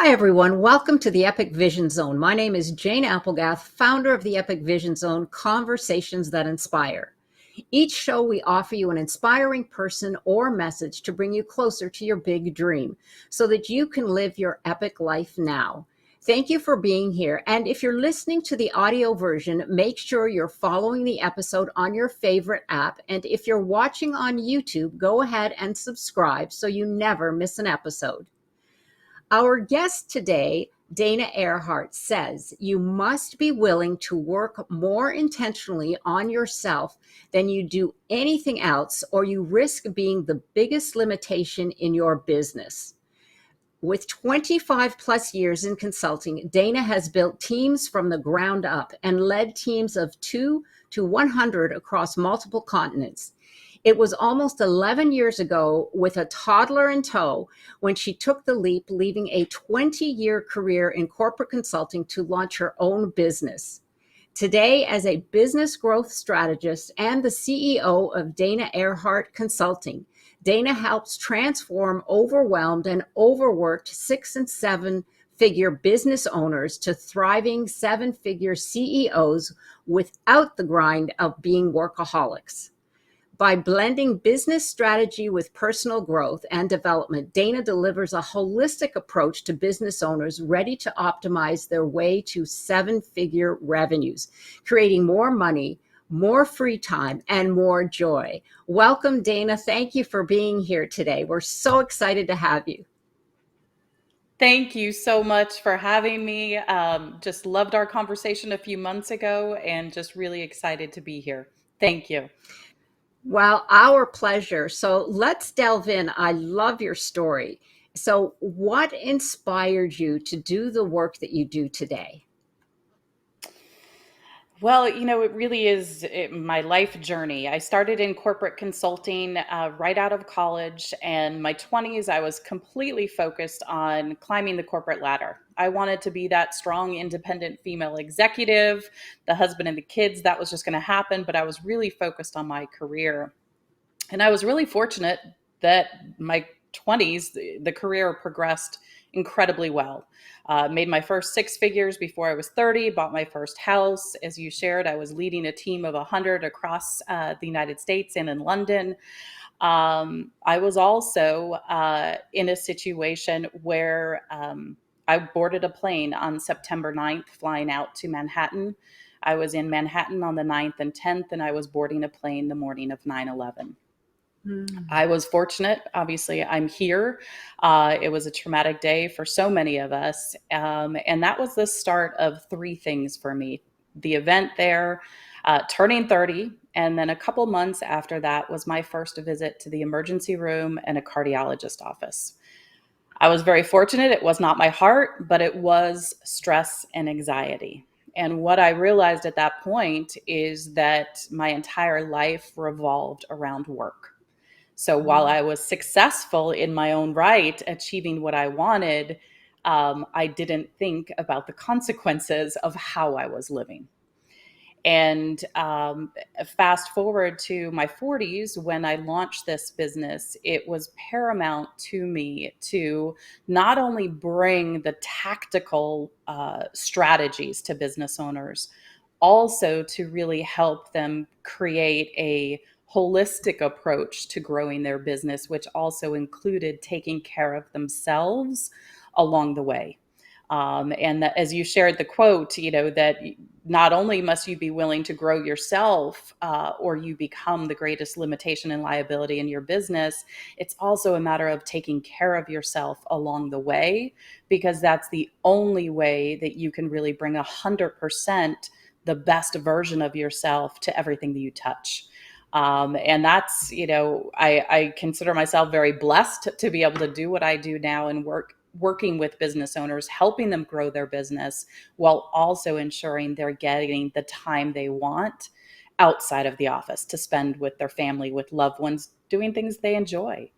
Hi, everyone. Welcome to the Epic Vision Zone. My name is Jane Applegath, founder of the Epic Vision Zone, Conversations That Inspire. Each show, we offer you an inspiring person or message to bring you closer to your big dream so that you can live your epic life now. Thank you for being here. And if you're listening to the audio version, make sure you're following the episode on your favorite app. And if you're watching on YouTube, go ahead and subscribe so you never miss an episode. Our guest today, Dana Earhart, says you must be willing to work more intentionally on yourself than you do anything else, or you risk being the biggest limitation in your business. With 25 plus years in consulting, Dana has built teams from the ground up and led teams of 2 to 100 across multiple continents. It was almost 11 years ago, with a toddler in tow, when she took the leap, leaving a 20-year career in corporate consulting to launch her own business. Today, as a business growth strategist and the CEO of Dana Earhart Consulting, Dana helps transform overwhelmed and overworked 6 and 7-figure business owners to thriving 7-figure CEOs without the grind of being workaholics. By blending business strategy with personal growth and development, Dana delivers a holistic approach to business owners ready to optimize their way to 7-figure revenues, creating more money, more free time, and more joy. Welcome, Dana. Thank you for being here today. We're so excited to have you. Thank you so much for having me. Just loved our conversation a few months ago and just really excited to be here. Thank you. Well, our pleasure. So let's delve in. I love your story. So, what inspired you to do the work that you do today? Well, it really is my life journey. I started in corporate consulting right out of college, and my 20s, I was completely focused on climbing the corporate ladder. I wanted to be that strong, independent female executive, the husband and the kids. That was just going to happen, but I was really focused on my career. And I was really fortunate that my 20s, the career progressed incredibly well. Made my first 6 figures before I was 30, bought my first house. As you shared, I was leading a team of 100 across the United States and in London. I was also in a situation where I boarded a plane on September 9th, flying out to Manhattan. I was in Manhattan on the 9th and 10th, and I was boarding a plane the morning of 9/11. I was fortunate. Obviously, I'm here. It was a traumatic day for so many of us. And that was the start of three things for me: the event there, turning 30. And then a couple months after that was my first visit to the emergency room and a cardiologist office. I was very fortunate. It was not my heart, but it was stress and anxiety. And what I realized at that point is that my entire life revolved around work. So while I was successful in my own right, achieving what I wanted, I didn't think about the consequences of how I was living. And fast forward to my 40s, when I launched this business, it was paramount to me to not only bring the tactical strategies to business owners, also to really help them create a holistic approach to growing their business, which also included taking care of themselves along the way. And that, as you shared the quote, that not only must you be willing to grow yourself, or you become the greatest limitation and liability in your business, it's also a matter of taking care of yourself along the way, because that's the only way that you can really bring 100% the best version of yourself to everything that you touch. And that's, I consider myself very blessed to be able to do what I do now and working with business owners, helping them grow their business while also ensuring they're getting the time they want outside of the office to spend with their family, with loved ones, doing things they enjoy.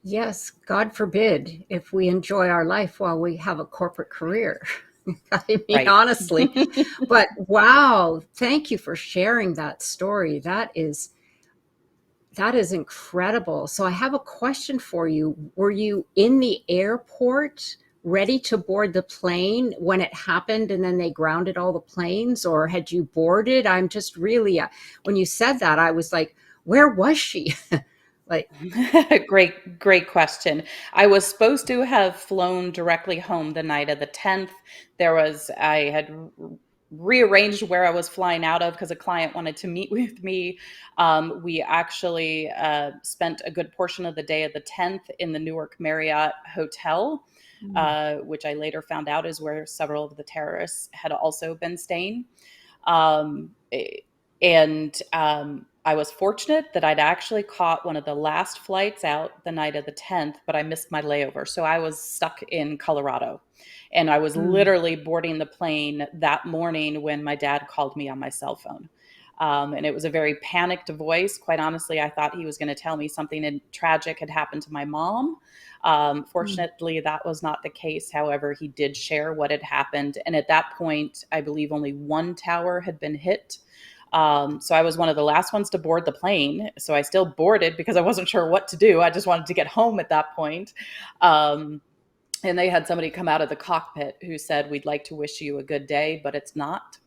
Yes, God forbid if we enjoy our life while we have a corporate career. I mean, Right. honestly. But wow, thank you for sharing that story. That is That is incredible. So I have a question for you. Were you in the airport ready to board the plane when it happened and then they grounded all the planes, or had you boarded? I'm just really, when you said that, I was like, where was she? Like, Great question. I was supposed to have flown directly home the night of the 10th. I had rearranged where I was flying out of because a client wanted to meet with me. We actually spent a good portion of the day of the 10th in the Newark Marriott Hotel, which I later found out is where several of the terrorists had also been staying. Um, and I was fortunate that I'd actually caught one of the last flights out the night of the 10th, but I missed my layover. So I was stuck in Colorado. And I was mm, literally boarding the plane that morning when my dad called me on my cell phone. And it was a very panicked voice. Quite honestly, I thought he was going to tell me something tragic had happened to my mom. mm, Fortunately, that was not the case. However, he did share what had happened. And at that point, I believe only one tower had been hit. So I was one of the last ones to board the plane. So I still boarded because I wasn't sure what to do. I just wanted to get home at that point. Um, and they had somebody come out of the cockpit who said, "We'd like to wish you a good day, but it's not."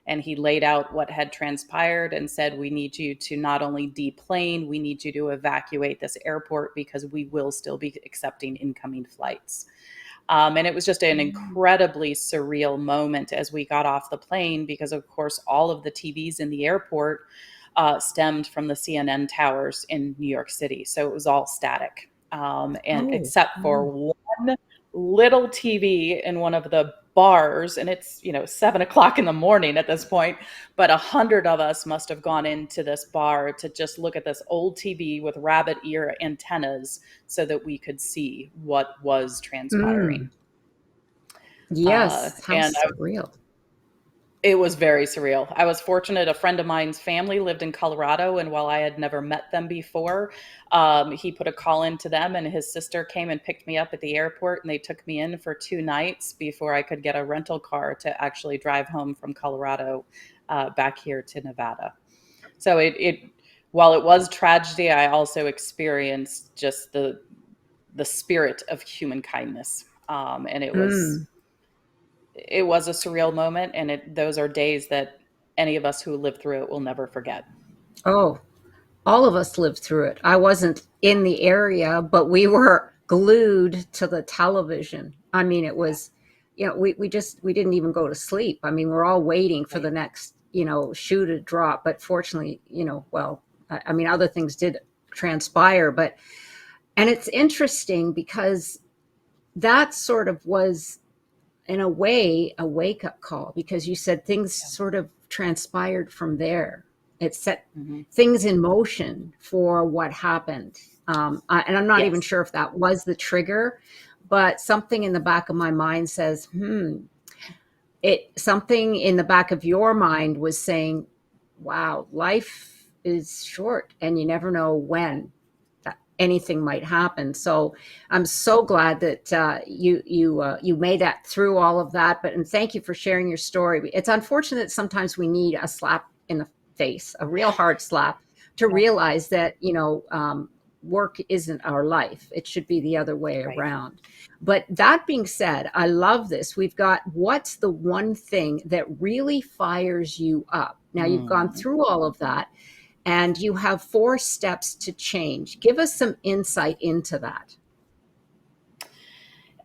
And he laid out what had transpired and said, "We need you to not only deplane, we need you to evacuate this airport because we will still be accepting incoming flights." And it was just an mm. incredibly surreal moment as we got off the plane because, of course, all of the TVs in the airport stemmed from the CNN towers in New York City. So it was all static, and Oh, except for oh. one little TV in one of the bars, and it's 7 o'clock in the morning at this point, but 100 of us must have gone into this bar to just look at this old TV with rabbit ear antennas so that we could see what was transpiring. Mm. Yes, how And surreal. it was very surreal. I was fortunate. A friend of mine's family lived in Colorado, and while I had never met them before, he put a call into them, and his sister came and picked me up at the airport, and they took me in for 2 nights before I could get a rental car to actually drive home from Colorado back here to Nevada. So while it was tragedy, I also experienced just the spirit of human kindness, and Mm. it was a surreal moment, and those are days that any of us who lived through it will never forget. Oh, all of us lived through it. I wasn't in the area, but we were glued to the television. I mean, it was, we didn't even go to sleep. I mean, we're all waiting for Right. the next, shoe to drop. But fortunately, well, I mean, other things did transpire. And it's interesting because that sort of was, in a way, a wake up call, because you said things Yeah. sort of transpired from there. It set Hmm. things in motion for what happened. And I'm not even Yes. sure if that was the trigger, but something in the back of my mind says, something in the back of your mind was saying, wow, life is short and you never know when anything might happen. So I'm so glad that you made that through all of that. And thank you for sharing your story. It's unfortunate that sometimes we need a slap in the face, a real hard slap, to Yeah. realize that work isn't our life. It should be the other way Right. around. But that being said, I love this. We've got, what's the one thing that really fires you up? Now you've gone Mm. through all of that and you have 4 steps to change. Give us some insight into that.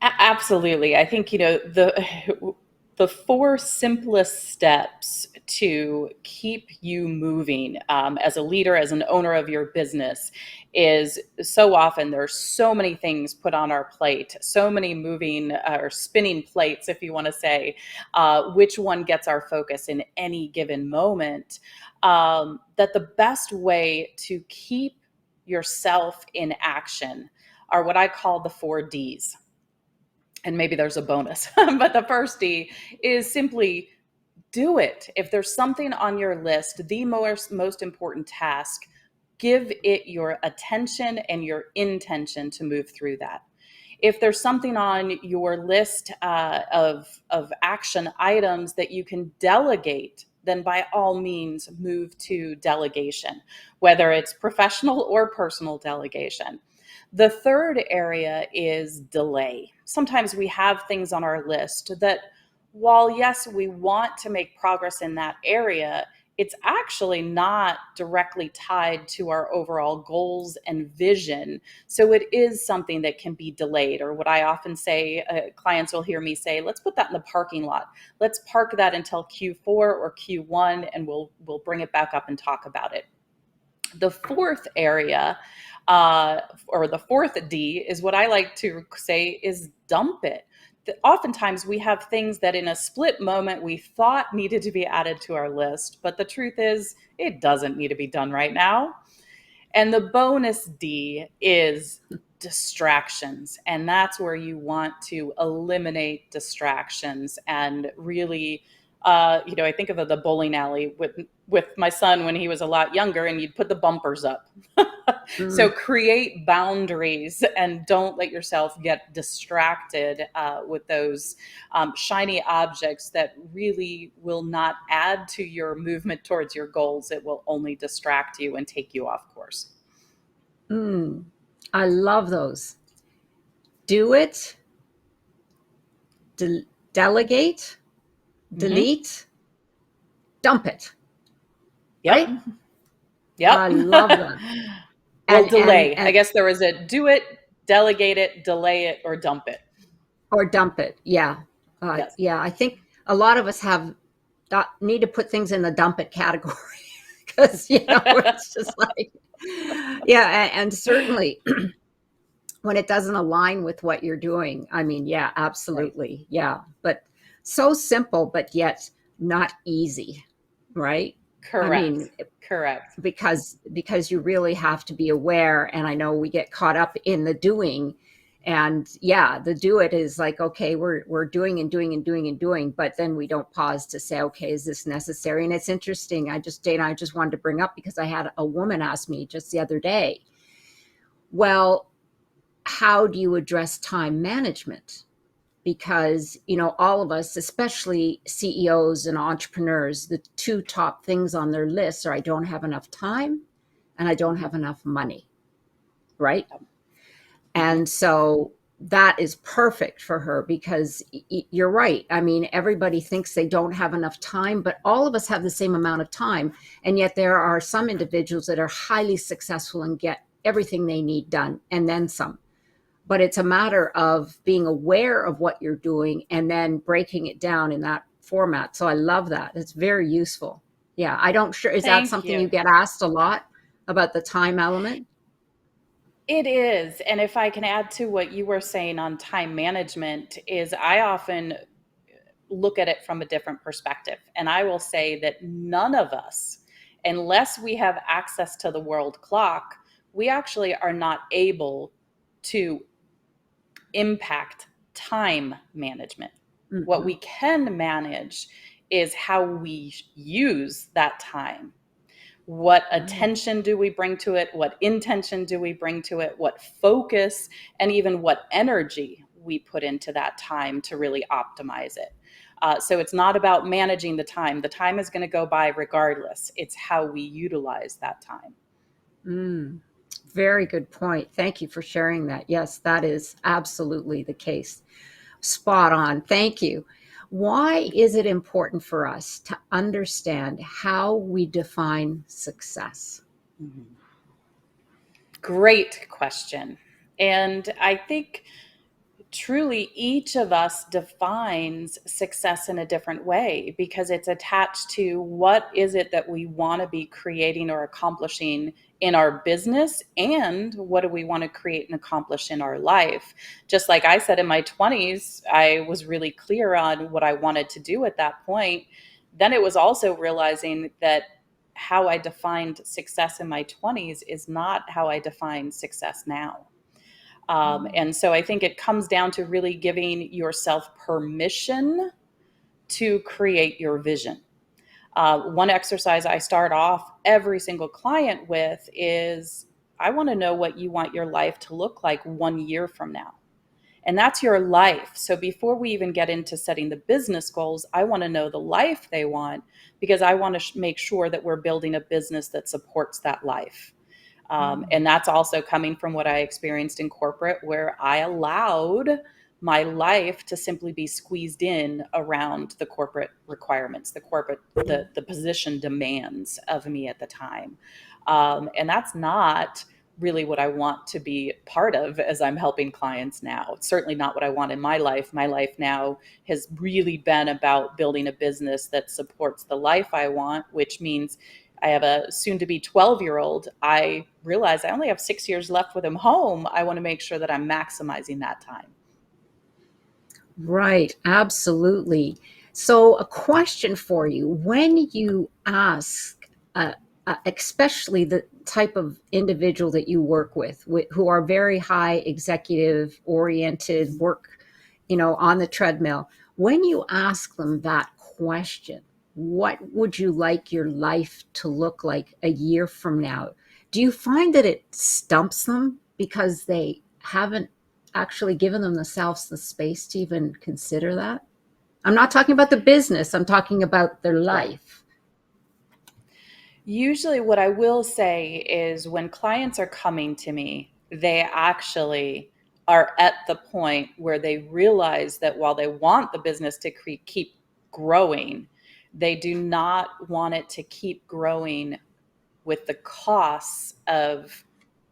Absolutely. I think, the four simplest steps to keep you moving, as a leader, as an owner of your business, is so often there's so many things put on our plate, so many moving or spinning plates, if you want to say, which one gets our focus in any given moment, that the best way to keep yourself in action are what I call the 4 Ds, and maybe there's a bonus. But the first D is simply do it. If there's something on your list, the most important task, give it your attention and your intention to move through that. If there's something on your list of action items that you can delegate then by all means move to delegation, whether it's professional or personal delegation. The third area is delay. Sometimes we have things on our list that, while yes, we want to make progress in that area, it's actually not directly tied to our overall goals and vision. So it is something that can be delayed, or what I often say, clients will hear me say, let's put that in the parking lot. Let's park that until Q4 or Q1, and we'll bring it back up and talk about it. The fourth area, or the fourth D, is what I like to say is dump it. Oftentimes we have things that in a split moment we thought needed to be added to our list, but the truth is it doesn't need to be done right now. And the bonus D is distractions. And that's where you want to eliminate distractions and really, I think of the bowling alley with my son when he was a lot younger, and you'd put the bumpers up. So Mm. create boundaries and don't let yourself get distracted with those shiny objects that really will not add to your movement towards your goals. It will only distract you and take you off course. Mm. I love those. Do it, delegate, Mm-hmm. delete, dump it, Yep. right? Yep. I love that. Well, And and delay. I and guess there was a do it, delegate it, delay it, or dump it. or dump it. Yeah. Yes. Yeah, I think a lot of us have need to put things in the dump it category because it's just like, yeah, and certainly when it doesn't align with what you're doing. I mean, yeah, Right. absolutely. Yeah. But so simple, but yet not easy, right? I mean, Correct. Correct. because you really have to be aware. And I know we get caught up in the doing. And yeah, the do it is like, okay, we're doing and doing and doing and doing, but then we don't pause to say, okay, is this necessary? And it's interesting. Dana, I just wanted to bring up because I had a woman ask me just the other day, well, how do you address time management? Because all of us, especially CEOs and entrepreneurs, the two top things on their lists are, I don't have enough time and I don't Mm-hmm. have enough money, right? Yep. Mm-hmm. And so that is perfect for her because you're right. I mean, everybody thinks they don't have enough time, but all of us have the same amount of time. And yet there are some individuals that are highly successful and get everything they need done and then some. But it's a matter of being aware of what you're doing and then breaking it down in that format. So I love that. It's very useful. Yeah, I don't sure, is that Thank something you. you get asked a lot about, the time element? It is. And if I can add to what you were saying on time management, is I often look at it from a different perspective. And I will say that none of us, unless we have access to the world clock, we actually are not able to impact time management. What Mm-hmm. we can manage is how we use that time. What Right. attention do we bring to it? What intention do we bring to it? What focus and even what energy we put into that time to really optimize it. So it's not about managing the time. The time is going to go by regardless. It's how we utilize that time. Mm. Very good point. Thank you for sharing that. Yes, that is absolutely the case. Spot on. Thank you. Why is it important for us to understand how we define success? Mhm. Great question. And I think truly each of us defines success in a different way because it's attached to what is it that we want to be creating or accomplishing in our business, and what do we want to create and accomplish in our life. Just like I said, in my 20s I was really clear on what I wanted to do at that point. Then it was also realizing that how I defined success in my 20s is not how I define success now. And so I think it comes down to really giving yourself permission to create your vision. One exercise I start off every single client with is, I want to know what you want your life to look like 1 year from now. And that's your life. So before we even get into setting the business goals, I want to know the life they want, because I want to make sure that we're building a business that supports that life. And that's also coming from what I experienced in corporate, where I allowed my life to simply be squeezed in around the corporate requirements, the position demands of me at the time. And that's not really what I want to be part of as I'm helping clients now. It's certainly not what I want in my life. My life now has really been about building a business that supports the life I want, which means I have a soon to be 12-year-old. I realize I only have 6 years left with him home. I want to make sure that I'm maximizing that time. Right, absolutely. So, a question for you: when you ask, especially the type of individual that you work with, who are very high executive oriented, work, on the treadmill, when you ask them that question, what would you like your life to look like a year from now? Do you find that it stumps them because they haven't actually given themselves the space to even consider that? I'm not talking about the business, I'm talking about their Right. life. Usually, what I will say is when clients are coming to me, they actually are at the point where they realize that while they want the business to keep growing, they do not want it to keep growing with the costs of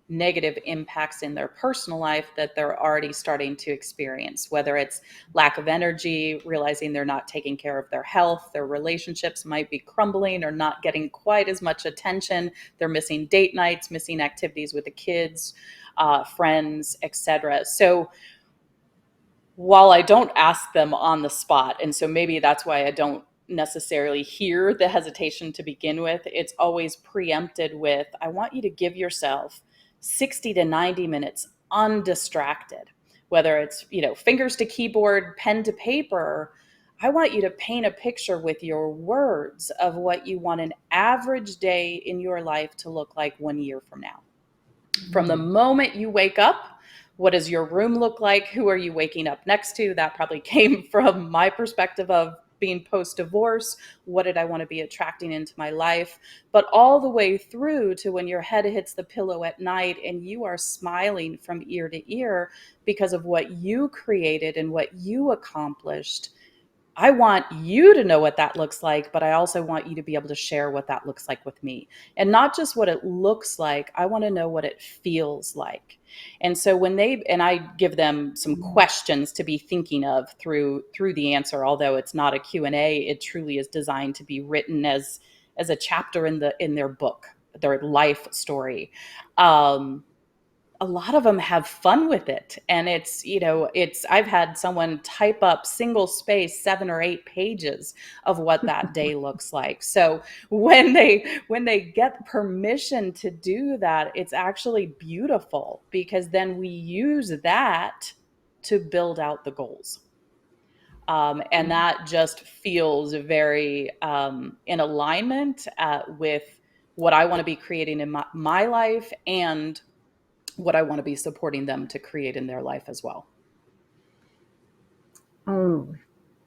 negative impacts in their personal life that they're already starting to experience, whether it's lack of energy, realizing they're not taking care of their health, their relationships might be crumbling or not getting quite as much attention, they're missing date nights, missing activities with the kids, friends, etc. So while I don't ask them on the spot, and so maybe that's why I don't necessarily hear the hesitation to begin with, it's always preempted with, I want you to give yourself 60 to 90 minutes undistracted, whether it's, fingers to keyboard, pen to paper. I want you to paint a picture with your words of what you want an average day in your life to look like 1 year from now. From the moment you wake up, what does your room look like? Who are you waking up next to? That probably came from my perspective of being post divorce. What did I want to be attracting into my life? But all the way through to when your head hits the pillow at night and you are smiling from ear to ear because of what you created and what you accomplished. I want you to know what that looks like, but I also want you to be able to share what that looks like with me. And not just what it looks like, I want to know what it feels like. And so and I give them some questions to be thinking of through the answer, although it's not a Q&A, it truly is designed to be written as a chapter in their book, their life story. A lot of them have fun with it, and I've had someone type up single space 7 or 8 pages of what that day looks like. So when they get permission to do that, it's actually beautiful, because then we use that to build out the goals. And that just feels very in alignment with what I want to be creating in my life, and what I want to be supporting them to create in their life as well. Oh,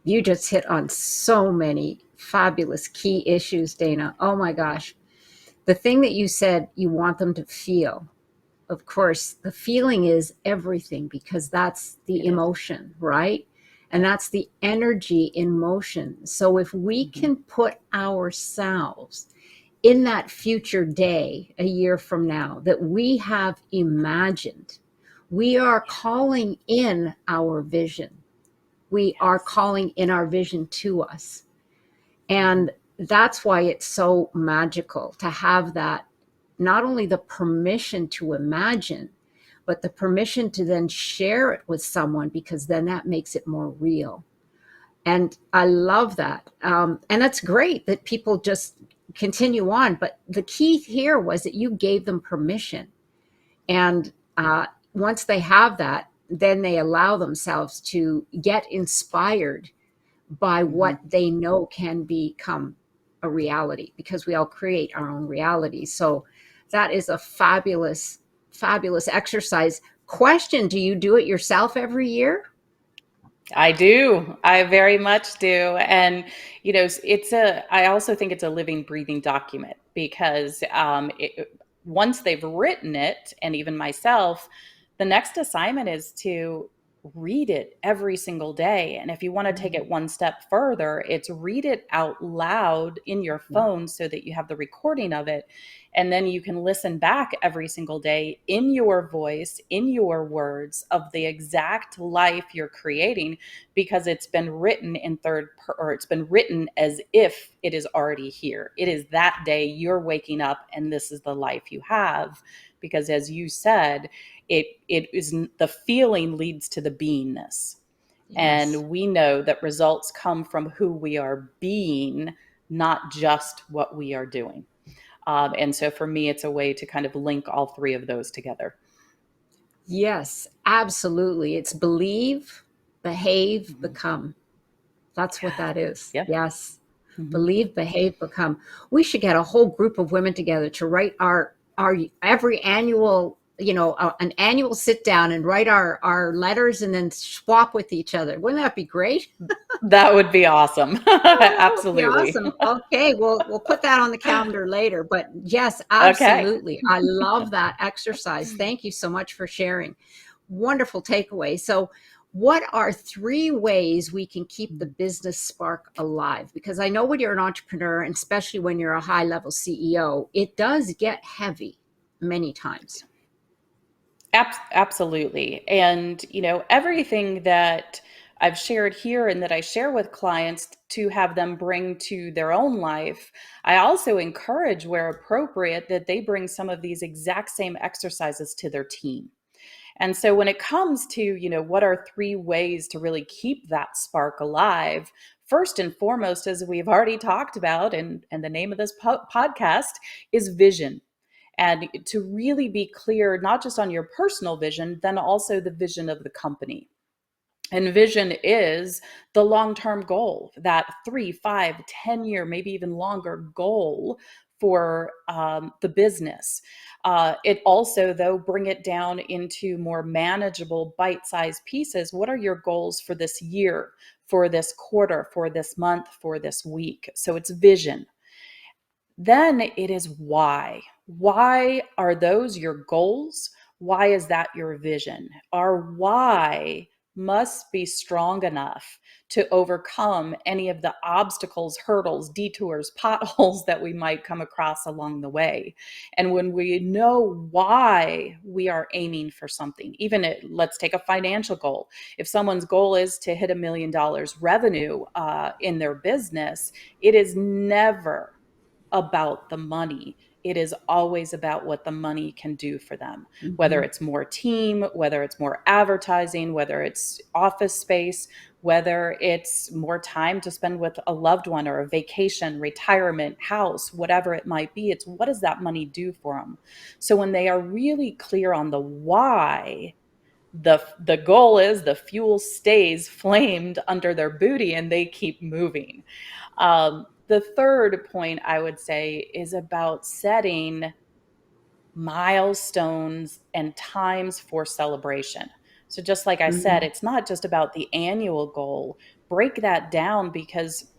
you just hit on so many fabulous key issues, Dana. Oh my gosh. The thing that you said you want them to feel, of course, the feeling is everything, because that's the It is. emotion, right? And Yeah. that's the energy in motion. So if we Mm-hmm. can put ourselves in that future day a year from now that we have imagined, we are calling in our vision. We are Yes. calling in our vision to us. Mm-hmm. And that's why it's so magical to have that, not only the permission to imagine, but the permission to then share it with someone, because then that makes it more real. And I love that. And that's great that people just continue on. But the key here was that you gave them permission. And once they have that, then they allow themselves to get inspired by Mm-hmm. what they know can become a reality, because we all create our own reality. So that is a fabulous, fabulous exercise. Question, do you do it yourself every year? I do. I very much do. And, I also think it's a living, breathing document because once they've written it, and even myself, the next assignment is to read it every single day. And if you want to take Mhm. it one step further, it's read it out loud in your Yeah. phone so that you have the recording of it. And then you can listen back every single day in your voice, in your words of the exact life you're creating because it's been written or it's been written as if it is already here. It is that day you're waking up and this is the life you have. Because as you said, it is the feeling leads to the beingness. Yes. And we know that results come from who we are being, not just what we are doing. And so for me, it's a way to kind of link all three of those together. Yes, absolutely. It's believe, behave, Mhm. become. That's what that is. Yeah. Yes. Hmm. Believe, behave, become. We should get a whole group of women together to write our every annual, an annual sit down and write our letters and then swap with each other. Wouldn't that be great? That would be awesome. Oh, that would be Absolutely. awesome. Okay, we'll put that on the calendar later. But yes, Okay. absolutely. I love that exercise. Thank you so much for sharing. Wonderful takeaway. So, what are three ways we can keep the business spark alive? Because I know when you're an entrepreneur, and especially when you're a high level CEO, it does get heavy many times. Absolutely. And, everything that I've shared here and that I share with clients to have them bring to their own life, I also encourage, where appropriate, that they bring some of these exact same exercises to their team. And so when it comes to, what are three ways to really keep that spark alive? First and foremost, as we've already talked about, and the name of this podcast is vision. And to really be clear, not just on your personal vision, then also the vision of the company. And vision is the long term goal, that 3, 5, 10 year, maybe even longer goal for the business. It also, though, bring it down into more manageable bite sized pieces. What are your goals for this year, for this quarter, for this month, for this week? So it's vision. Then it is why. Why are those your goals? Why is that your vision? Our why must be strong enough to overcome any of the obstacles, hurdles, detours, potholes that we might come across along the way. And when we know why we are aiming for something, let's take a financial goal. If someone's goal is to hit $1 million revenue in their business, it is never about the money. It is always about what the money can do for them, whether Mhm. it's more team, whether it's more advertising, whether it's office space, whether it's more time to spend with a loved one or a vacation, retirement, house, whatever it might be. It's what does that money do for them? So when they are really clear on the why, the goal is the fuel stays flamed under their booty and they keep moving. The third point I would say is about setting milestones and times for celebration. So, just like I said, Mhm. it's not just about the annual goal. Break that down because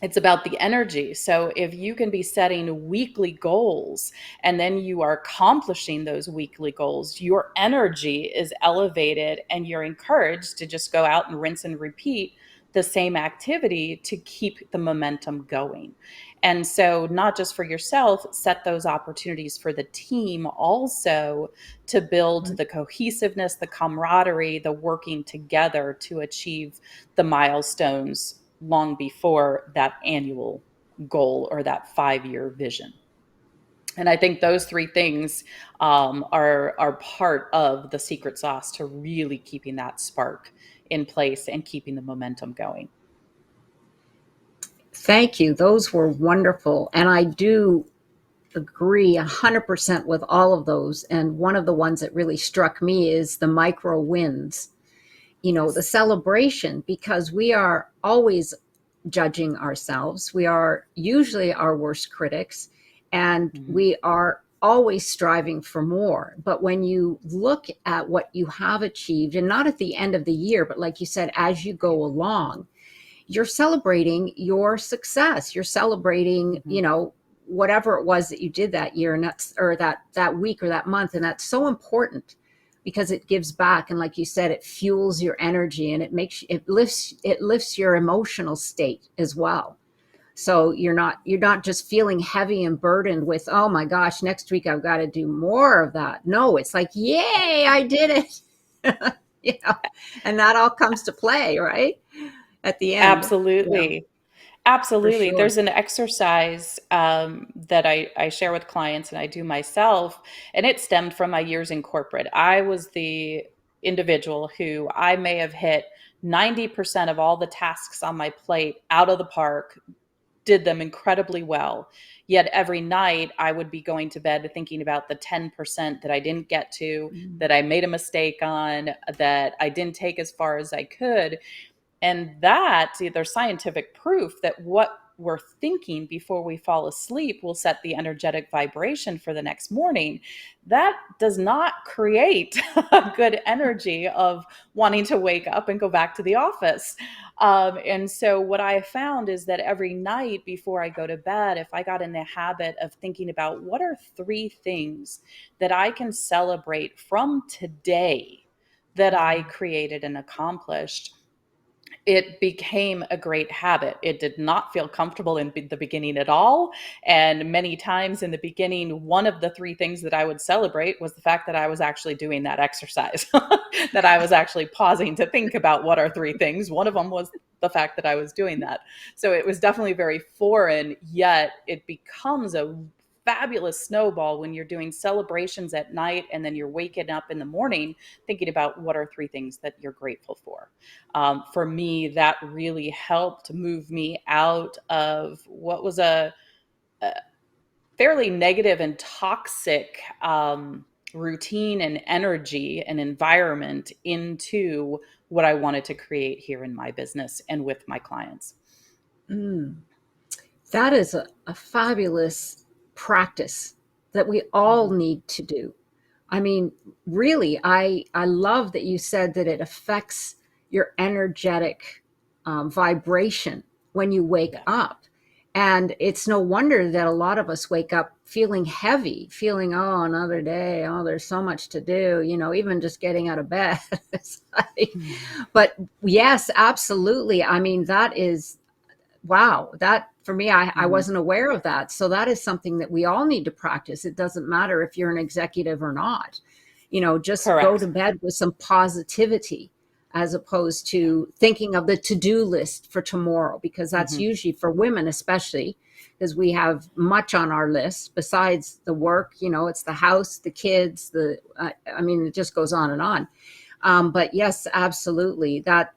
it's about the energy. So if you can be setting weekly goals and then you are accomplishing those weekly goals, your energy is elevated and you're encouraged to just go out and rinse and repeat the same activity to keep the momentum going. And so, not just for yourself, set those opportunities for the team also to build the cohesiveness, the camaraderie, the working together to achieve the milestones long before that annual goal or that 5 year vision. And I think those three things are part of the secret sauce to really keeping that spark in place and keeping the momentum going. Thank you. Those were wonderful. And I do agree 100% with all of those. And one of the ones that really struck me is the micro wins, the Yes. celebration, because we are always judging ourselves. We are usually our worst critics, and Mhm. we are always striving for more. But when you look at what you have achieved, and not at the end of the year, but like you said, as you go along, you're celebrating your success. You're celebrating, Mhm. whatever it was that you did that year, and that week or that month. And that's so important because it gives back. And like you said, it fuels your energy, and it lifts your emotional state as well. So you're not just feeling heavy and burdened with, oh my gosh, next week I've got to do more of that. No, it's like, yay, I did it. you know, and that all comes to play, right? At the end. Yeah, Absolutely. for Absolutely. sure. There's an exercise that I share with clients and I do myself, and it stemmed from my years in corporate. I was the individual who I may have hit 90% of all the tasks on my plate out of the park, did them incredibly well. Yet every night I would be going to bed thinking about the 10% that I didn't get to, Mm. that I made a mistake on, that I didn't take as far as I could. And that, there's scientific proof that what we're thinking before we fall asleep will set the energetic vibration for the next morning. That does not create a good energy of wanting to wake up and go back to the office. And so, what I found is that every night before I go to bed, if I got in the habit of thinking about what are three things that I can celebrate from today that I Mm. created and accomplished, it became a great habit. It did not feel comfortable in the beginning at all. And many times in the beginning, one of the three things that I would celebrate was the fact that I was actually doing that exercise, that I was actually pausing to think about what are three things. One of them was the fact that I was doing that. So it was definitely very foreign, yet it becomes a fabulous snowball when you're doing celebrations at night and then you're waking up in the morning thinking about what are three things that you're grateful for. For me, that really helped move me out of what was a fairly negative and toxic routine and energy and environment into what I wanted to create here in my business and with my clients. Mm. That is a fabulous practice that we all Mhm. need to do. I mean, really, I love that you said that it affects your energetic vibration when you wake Yeah. up. And it's no wonder that a lot of us wake up feeling heavy, feeling, oh, another day. Oh, there's so much to do, even just getting out of bed. It's like, Mhm. but yes, absolutely. I mean, that is, wow, that for me, I Mhm. wasn't aware of that. So that is something that we all need to practice. It doesn't matter if you're an executive or not. Just go to Correct. bed with some positivity as opposed to thinking of the to-do list for tomorrow, because that's Mhm. usually for women, especially because we have much on our list besides the work. It's the house, the kids, I mean, it just goes on and on. But yes, absolutely. That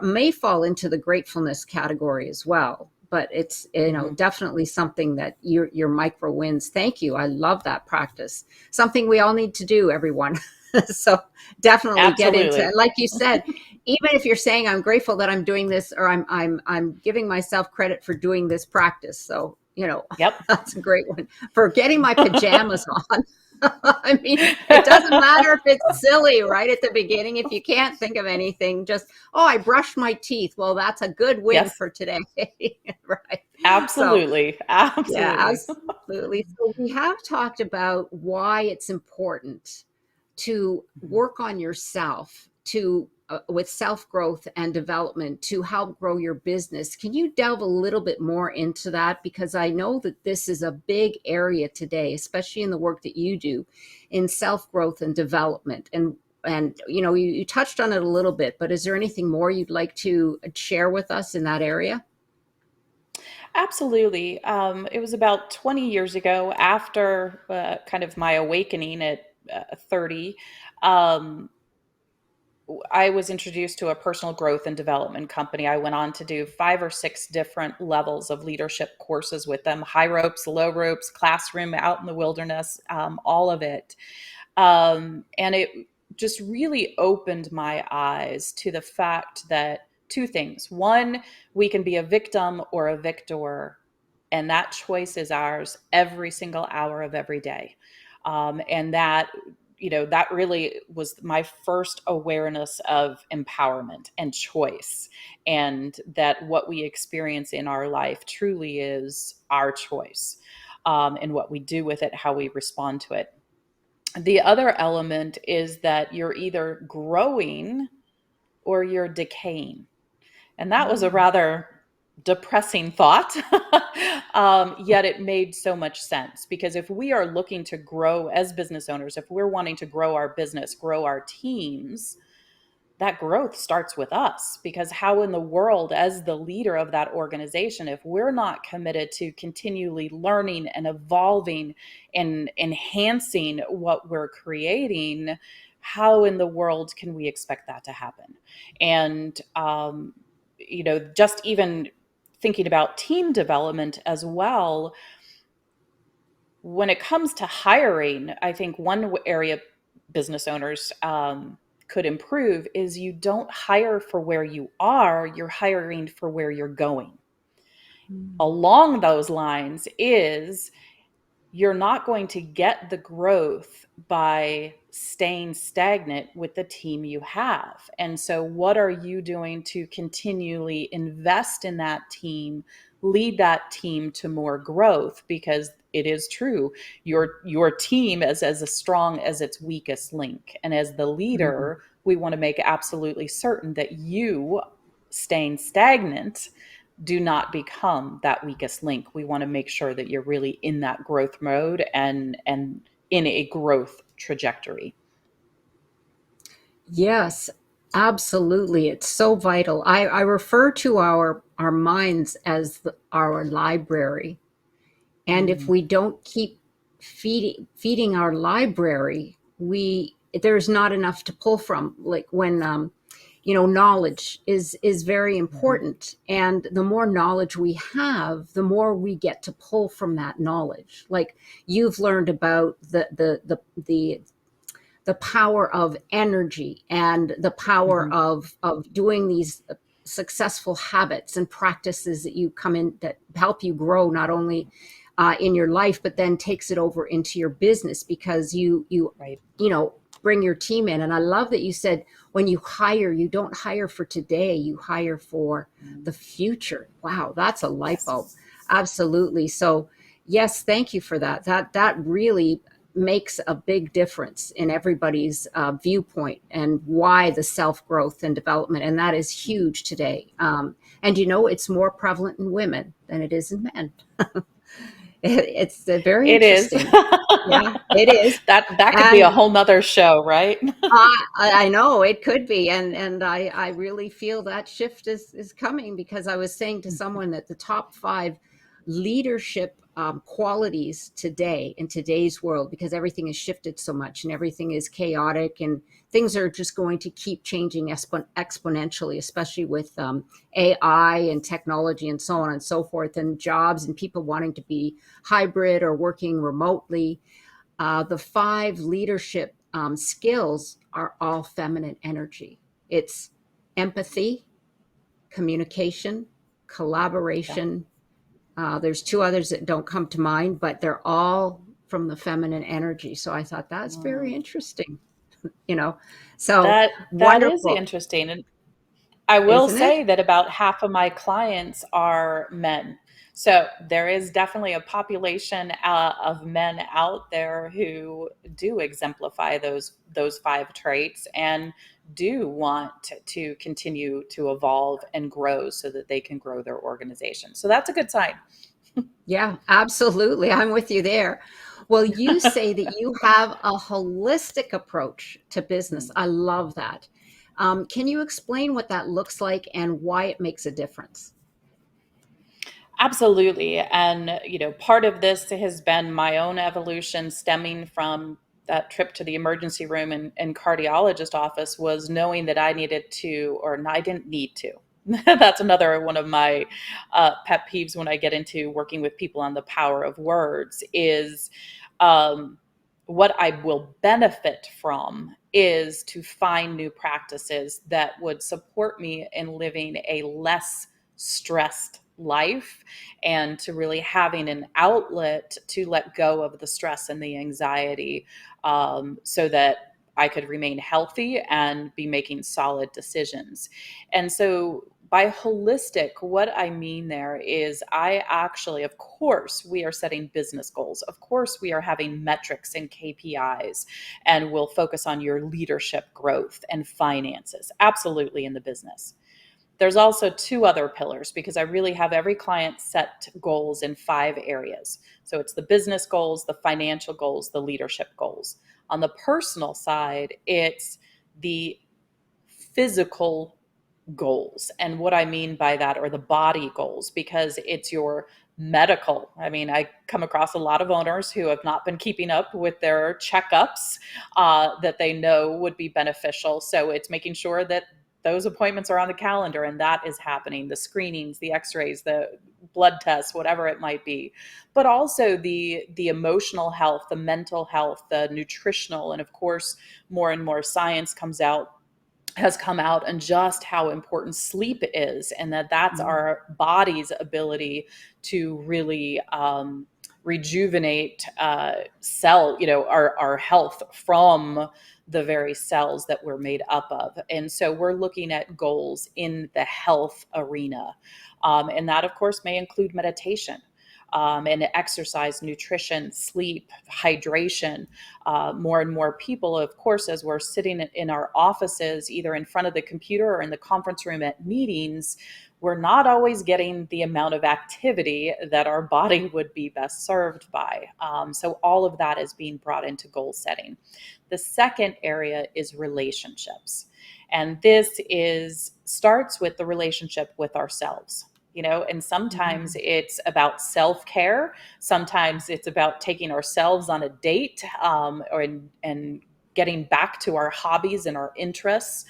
may fall into the gratefulness category as well. But it's Mhm. definitely something that your micro wins. Thank you. I love that practice. Something we all need to do, everyone. So definitely get into. Absolutely. And like you said, even if you're saying I'm grateful that I'm doing this, or I'm giving myself credit for doing this practice. So Yep. that's a great one for getting my pajamas on. I mean, it doesn't matter if it's silly right at the beginning. If you can't think of anything, just, oh, I brushed my teeth. Well, that's a good win Yes. for today. Right. So, Absolutely. yeah, Absolutely. absolutely. So, we have talked about why it's important to Mhm. work on yourself with self growth and development to help grow your business. Can you delve a little bit more into that? Because I know that this is a big area today, especially in the work that you do in self growth and development. And you touched on it a little bit, but is there anything more you'd like to share with us in that area? Absolutely. It was about 20 years ago, after kind of my awakening at 30. Um, I was introduced to a personal growth and development company. I went on to do five or six different levels of leadership courses with them: high ropes, low ropes, classroom, out in the wilderness, all of it. And it just really opened my eyes to the fact that two things. One, we can be a victim or a victor, and that choice is ours every single hour of every day. And that, that really was my first awareness of empowerment and choice, and that what we experience in our life truly is our choice, and what we do with it, how we respond to it. The other element is that you're either growing or you're decaying. And that was a Mm. rather depressing thought. Yet it made so much sense, because if we are looking to grow as business owners, if we're wanting to grow our business, grow our teams, that growth starts with us. Because how in the world, as the leader of that organization, if we're not committed to continually learning and evolving and enhancing what we're creating, how in the world can we expect that to happen? And just even thinking about team development as well, when it comes to hiring, I think one area business owners could improve is you don't hire for where you are, you're hiring for where you're going. Mm. Along those lines is, you're not going to get the growth by staying stagnant with the team you have. And so, what are you doing to continually invest in that team, lead that team to more growth? Because it is true, your team is as strong as its weakest link. And as the Mhm. leader, we want to make absolutely certain that you, staying stagnant, do not become that weakest link. We want to make sure that you're really in that growth mode and in a growth trajectory. Yes, absolutely. It's so vital. I refer to our minds as our library. And if Mm, we don't keep feeding our library, there's not enough to pull from. Like when knowledge is very mhm, important, and the more knowledge we have, the more we get to pull from that knowledge. Like you've learned about the power of energy and the power mhm. of doing these successful habits and practices that you come in that help you grow not only in your life but then takes it over into your business because Right. you know bring your team in. And I love that you said when you hire, you don't hire for today, you hire for the future. Wow, that's a light bulb. Yes. Absolutely. So yes, thank you for that. That really makes a big difference in everybody's viewpoint and why the self growth and development. And that is huge today. And it's more prevalent in women than it is in men. It's very It is. interesting. Yeah, it is. That could be a And whole nother show, right? I know it could be, and I really feel that shift is coming because I was saying to someone that the top five leadership qualities today in today's world, because everything has shifted so much and everything is chaotic and things are just going to keep changing exponentially, especially with AI and technology and so on and so forth, and jobs and people wanting to be hybrid or working remotely. The five leadership skills are all feminine energy. It's empathy, communication, Yeah. collaboration. There's two others that don't come to mind, but they're all from the feminine energy. So I thought that's very Mm. interesting, you know. So That is wonderful, interesting. And I will isn't it? say that about half of my clients are men. So there is definitely a population of men out there who do exemplify those five traits and do want to continue to evolve and grow so that they can grow their organization. So that's a good sign. Yeah, absolutely. I'm with you there. Well, you say that you have a holistic approach to business. I love that. Can you explain what that looks like and why it makes a difference? Absolutely. And, part of this has been my own evolution stemming from that trip to the emergency room and cardiologist office, was knowing that I needed to, or I didn't need to. That's another one of my pet peeves when I get into working with people on the power of words is, um, what I will benefit from is to find new practices that would support me in living a less stressed life and to really having an outlet to let go of the stress and the anxiety, so that I could remain healthy and be making solid decisions. And so by holistic, what I mean there is I actually, of course, we are setting business goals. Of course, we are having metrics and KPIs, and we'll focus on your leadership growth and finances, absolutely, in the business. There's also two other pillars because I really have every client set goals in 5 areas. So it's the business goals, the financial goals, the leadership goals. On the personal side, it's the physical goals. And what I mean by that are the body goals, because it's your medical. I mean, I come across a lot of owners who have not been keeping up with their checkups that they know would be beneficial. So it's making sure that those appointments are on the calendar and that is happening, the screenings, the x-rays, the blood tests, whatever it might be. But also the emotional health, the mental health, the nutritional, and of course, more and more science has come out and just how important sleep is, and that's our body's ability to really rejuvenate our health from the very cells that we're made up of. And so we're looking at goals in the health arena, and that of course may include meditation, and exercise, nutrition, sleep, hydration. More and more people, of course, as we're sitting in our offices, either in front of the computer or in the conference room at meetings, we're not always getting the amount of activity that our body would be best served by. So all of that is being brought into goal setting. The second area is relationships. And this starts with the relationship with ourselves. And sometimes it's about self-care. Sometimes it's about taking ourselves on a date, and getting back to our hobbies and our interests.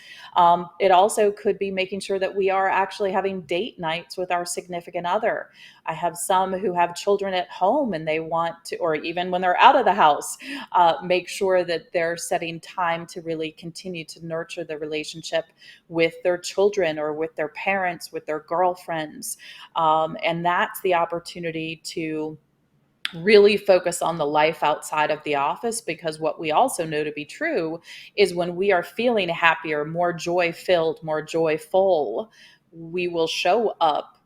It also could be making sure that we are actually having date nights with our significant other. I have some who have children at home and they want to, or even when they're out of the house, make sure that they're setting time to really continue to nurture the relationship with their children or with their parents, with their girlfriends. And that's the opportunity to really focus on the life outside of the office, because what we also know to be true is when we are feeling happier, more joy filled, more joyful, we will show up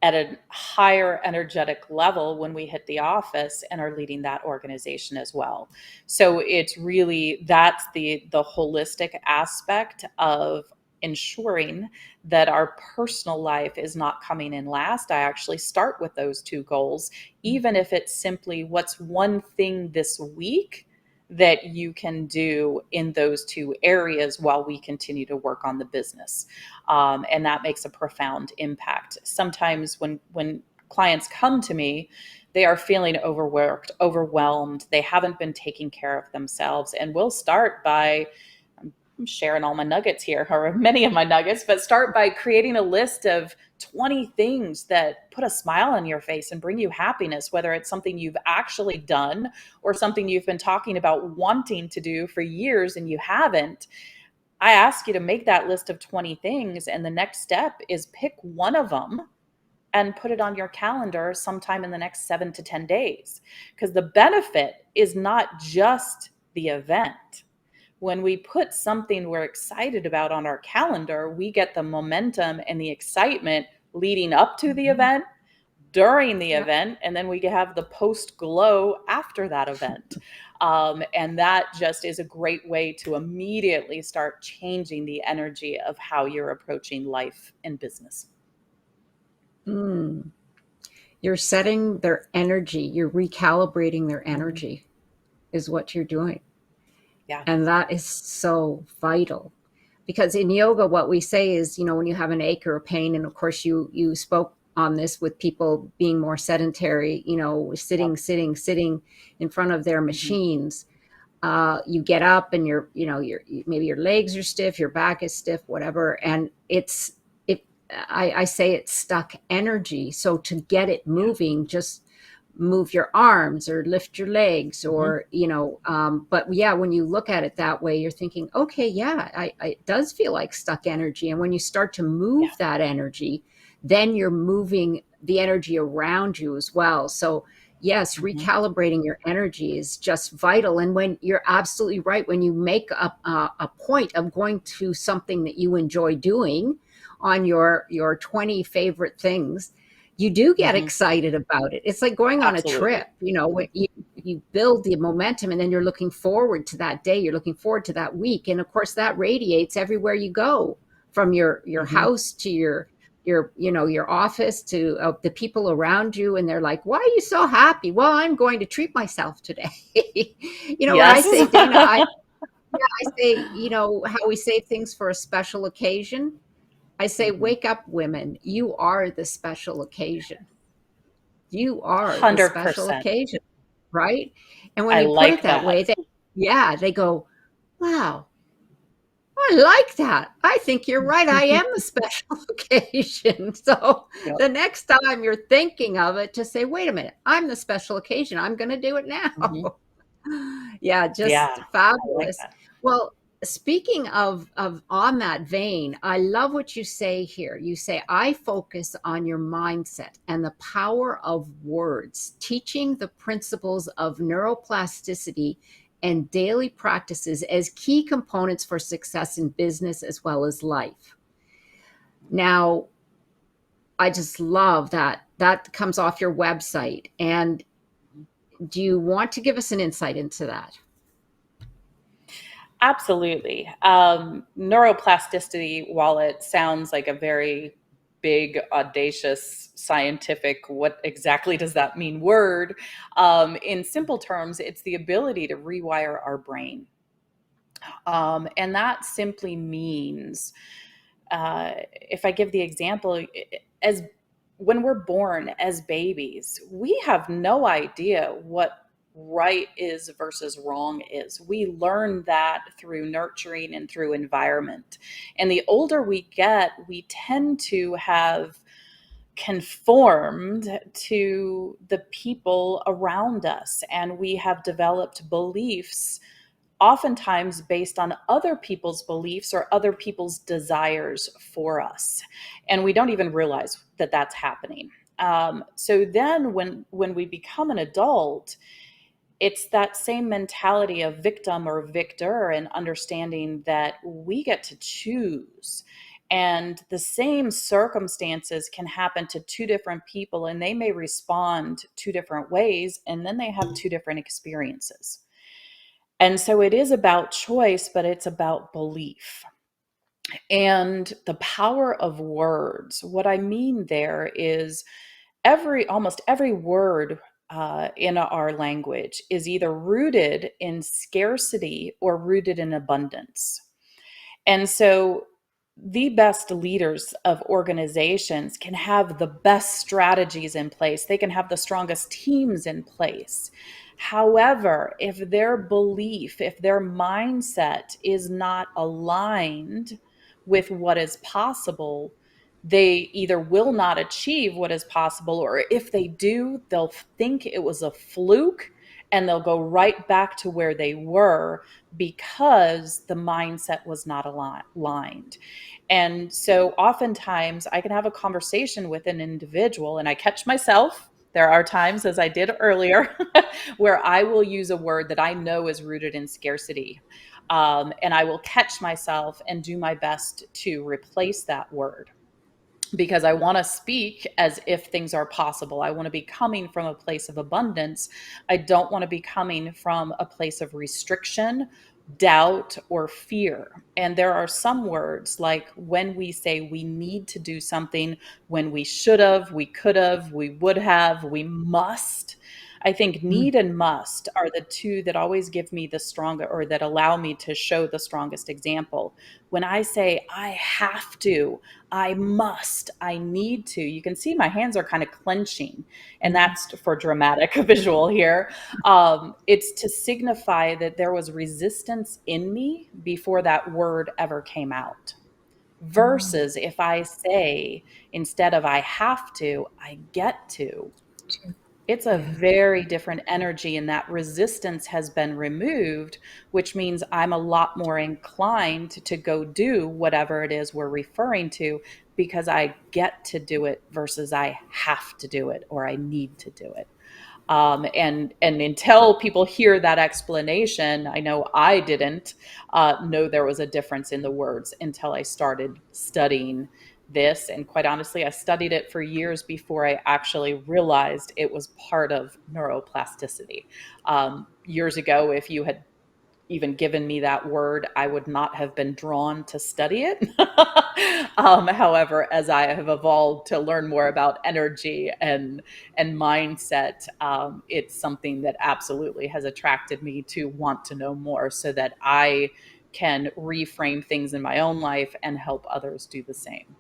at a higher energetic level when we hit the office and are leading that organization as well. So it's really, that's the holistic aspect of ensuring that our personal life is not coming in last. I actually start with those two goals, even if it's simply what's one thing this week that you can do in those two areas while we continue to work on the business. And that makes a profound impact. Sometimes when clients come to me, they are feeling overworked, overwhelmed. They haven't been taking care of themselves. And we'll start by, I'm sharing all my nuggets here, or many of my nuggets, but start by creating a list of 20 things that put a smile on your face and bring you happiness, whether it's something you've actually done or something you've been talking about wanting to do for years and you haven't. I ask you to make that list of 20 things, and the next step is pick one of them and put it on your calendar sometime in the next 7 to 10 days. Because the benefit is not just the event. When we put something we're excited about on our calendar, we get the momentum and the excitement leading up to the event, during the event, and then we have the post glow after that event. And that just is a great way to immediately start changing the energy of how you're approaching life and business. Mm. You're setting their energy, you're recalibrating their Mhm. energy, is what you're doing. Yeah. And that is so vital. Because in yoga, what we say is, when you have an ache or a pain, and of course you spoke on this with people being more sedentary, Yep. sitting in front of their Mhm. machines. You get up and maybe your legs are stiff, your back is stiff, whatever, and I say it's stuck energy. So to get it Yeah. moving, just move your arms or lift your legs, Mhm. or but yeah, when you look at it that way, you're thinking, okay, yeah, it does feel like stuck energy. And when you start to Yeah. move that energy, then you're moving the energy around you as well. So yes, Mhm. recalibrating your energy is just vital. And when you're absolutely right, when you make a point of going to something that you enjoy doing on your 20 favorite things, you do get Mhm. excited about it. It's like going on a Absolutely. trip, when you build the momentum, and then you're looking forward to that day, you're looking forward to that week. And of course that radiates everywhere you go, from your Mhm. house to your office, to the people around you, and they're like, why are you so happy? Well, I'm going to treat myself today. Or I Yes. say, Dana, I say, how we say things for a special occasion. I say, Mhm. wake up, women, you are the special occasion. You are the special 100%. occasion, right? And when I you put it like that that. way, they go, wow, I like that. I think you're right. I am the special occasion. So Yep. the next time you're thinking of it, just say, wait a minute, I'm the special occasion. I'm going to do it Mhm. now. Yeah, Yeah, just I like fabulous. that. Well, speaking of on that vein, I love what you say here. You say, I focus on your mindset and the power of words, teaching the principles of neuroplasticity and daily practices as key components for success in business as well as life. Now, I just love that comes off your website. And do you want to give us an insight into that? Absolutely. Neuroplasticity, while it sounds like a very big, audacious, scientific, what exactly does that mean word? In simple terms, it's the ability to rewire our brain. And that simply means, if I give the example, as when we're born as babies, we have no idea what right is versus wrong is. We learn that through nurturing and through environment. And the older we get, we tend to have conformed to the people around us, and we have developed beliefs oftentimes based on other people's beliefs or other people's desires for us, and we don't even realize that that's happening. So then when we become an adult, it's that same mentality of victim or victor, and understanding that we get to choose. And the same circumstances can happen to two different people, and they may respond two different ways, and then they have two different experiences. And so it is about choice, but it's about belief and the power of words. What I mean there is almost every word in our language is either rooted in scarcity or rooted in abundance. And so the best leaders of organizations can have the best strategies in place. They can have the strongest teams in place. However, if their belief, if their mindset is not aligned with what is possible, they either will not achieve what is possible, or if they do, they'll think it was a fluke and they'll go right back to where they were because the mindset was not aligned. And so oftentimes I can have a conversation with an individual, and I catch myself. There are times, as I did earlier, where I will use a word that I know is rooted in scarcity. And I will catch myself and do my best to replace that word, because I want to speak as if things are possible. I want to be coming from a place of abundance. I don't want to be coming from a place of restriction, doubt, or fear. And there are some words, like when we say we need to do something, when we should have, we could have, we would have, we must. I think Mm. need and must are the two that always give me the stronger, or that allow me to show the strongest example. When I say I have to, I must, I need to, you can see my hands are kind of clenching, and Mhm. that's for dramatic visual here. It's to signify that there was resistance in me before that word ever came out. Mm. Versus if I say, instead of I have to, I get to, it's a Yeah. very different energy, and that resistance has been removed, which means I'm a lot more inclined to go do whatever it is we're referring to because I get to do it versus I have to do it or I need to do it. And until people hear that explanation, I know I didn't know there was a difference in the words until I started studying this. And quite honestly, I studied it for years before I actually realized it was part of neuroplasticity. Years ago, if you had even given me that word, I would not have been drawn to study it. However, as I have evolved to learn more about energy and mindset, it's something that absolutely has attracted me to want to know more, so that I can reframe things in my own life and help others do the same.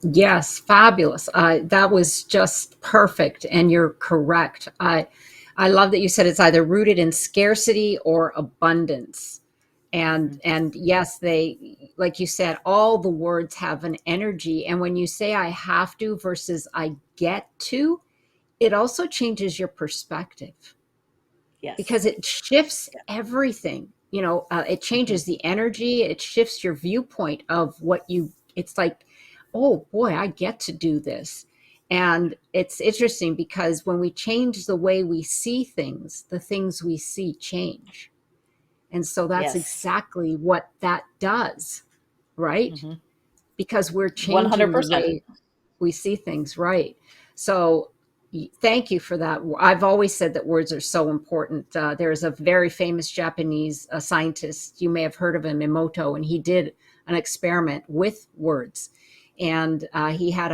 Yes, fabulous. That was just perfect, and you're correct. I love that you said it's either rooted in scarcity or abundance. Mhm. And yes, they, like you said, all the words have an energy. And when you say I have to versus I get to, it also changes your perspective Yes. because it shifts Yeah. everything. It Mhm. changes the energy, it shifts your viewpoint of what you, it's like, oh boy, I get to do this. And it's interesting because when we change the way we see things, the things we see change. And so that's Yes. exactly what that does, right? Mhm. Because we're changing the 100%. way we see things, right? So thank you for that. I've always said that words are so important. There's a very famous Japanese scientist, you may have heard of him, Emoto, and he did an experiment with words. And he had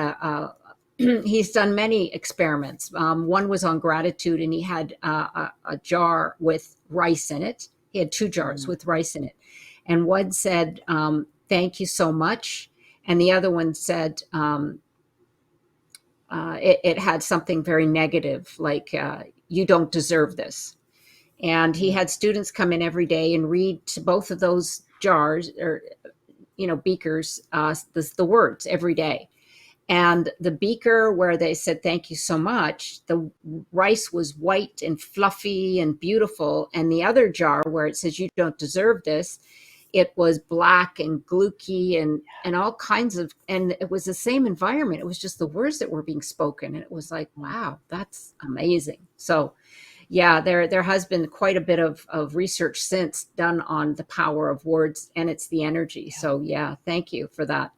he's done many experiments. One was on gratitude, and he had a jar with rice in it. He had two jars Mhm. with rice in it. And one said, thank you so much. And the other one said, it had something very negative, like, you don't deserve this. And he Mhm. had students come in every day and read to both of those jars, or, beakers, the words every day. And the beaker where they said, thank you so much, the rice was white and fluffy and beautiful. And the other jar where it says, you don't deserve this, it was black and glucky and all kinds of, and it was the same environment. It was just the words that were being spoken. And it was like, Mhm. wow, that's amazing. So yeah, there has been quite a bit of research since done on the power of words, and it's the energy. Yeah. So yeah, thank you for that.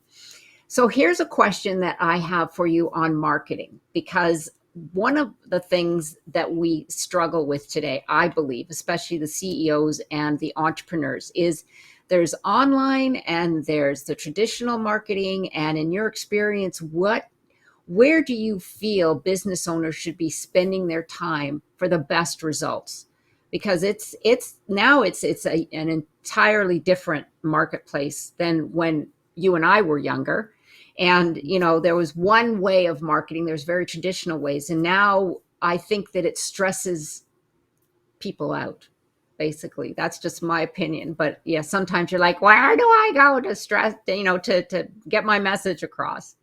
So here's a question that I have for you on marketing, because one of the things that we struggle with today, I believe, especially the CEOs and the entrepreneurs, is there's online and there's the traditional marketing. And in your experience, where do you feel business owners should be spending their time for the best results? Because it's now an entirely different marketplace than when you and I were younger. And there was one way of marketing. There's very traditional ways, and now I think that it stresses people out. Basically, that's just my opinion. But yeah, sometimes you're like, where do I go to stress? To get my message across.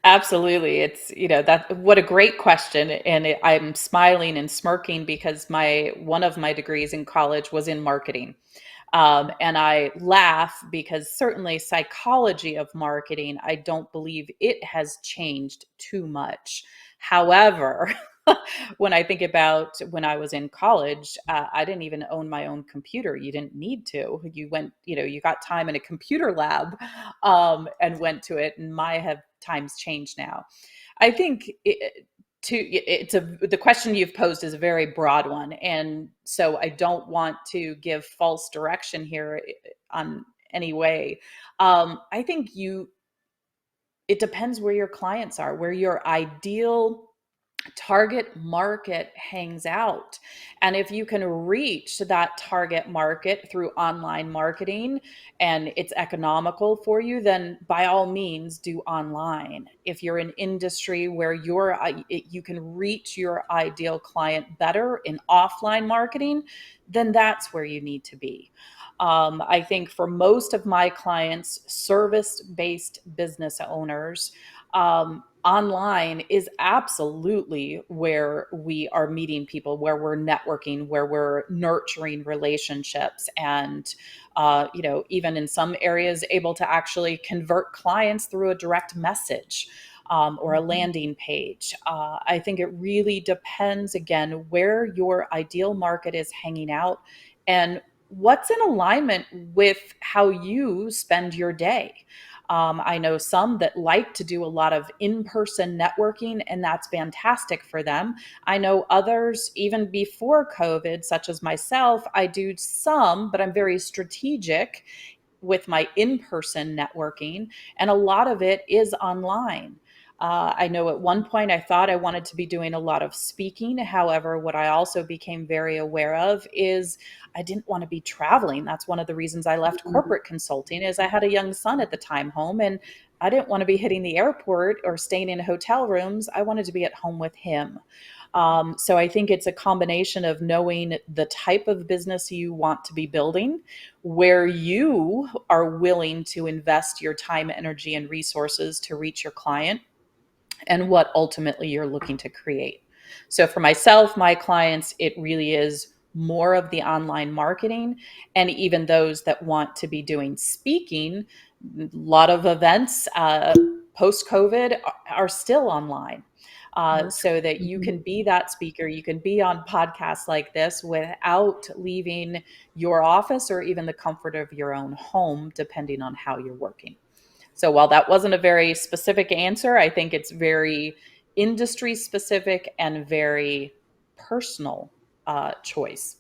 Absolutely. It's, that what a great question. And I'm smiling and smirking because one of my degrees in college was in marketing. And I laugh because certainly psychology of marketing, I don't believe it has changed too much. However, when I think about when I was in college, I didn't even own my own computer. You didn't need to. You went, you got time in a computer lab and went to it. And my have times changed now. I think the question you've posed is a very broad one, and so I don't want to give false direction here on any way. I think it depends where your clients are, where your ideal target market hangs out. And if you can reach that target market through online marketing and it's economical for you, then by all means do online. If you're in industry where you can reach your ideal client better in offline marketing, then that's where you need to be. I think for most of my clients, service based business owners, online is absolutely where we are meeting people, where we're networking, where we're nurturing relationships, and even in some areas, able to actually convert clients through a direct message. Or a Mhm. landing page. I think it really depends, again, where your ideal market is hanging out and what's in alignment with how you spend your day. I know some that like to do a lot of in person networking, and that's fantastic for them. I know others, even before COVID, such as myself, I do some, but I'm very strategic with my in person networking, and a lot of it is online. I know at one point I thought I wanted to be doing a lot of speaking. However, what I also became very aware of is I didn't want to be traveling. That's one of the reasons I left Mhm. corporate consulting is I had a young son at the time home, and I didn't want to be hitting the airport or staying in hotel rooms. I wanted to be at home with him. So I think it's a combination of knowing the type of business you want to be building, where you are willing to invest your time, energy, and resources to reach your client, and what ultimately you're looking to create. So for myself, my clients, it really is more of the online marketing, and even those that want to be doing speaking. A lot of events post COVID are still online. Virtual. So that you Mhm. can be that speaker, you can be on podcasts like this without leaving your office or even the comfort of your own home, depending on how you're working. So while that wasn't a very specific answer, I think it's very industry specific and very personal choice.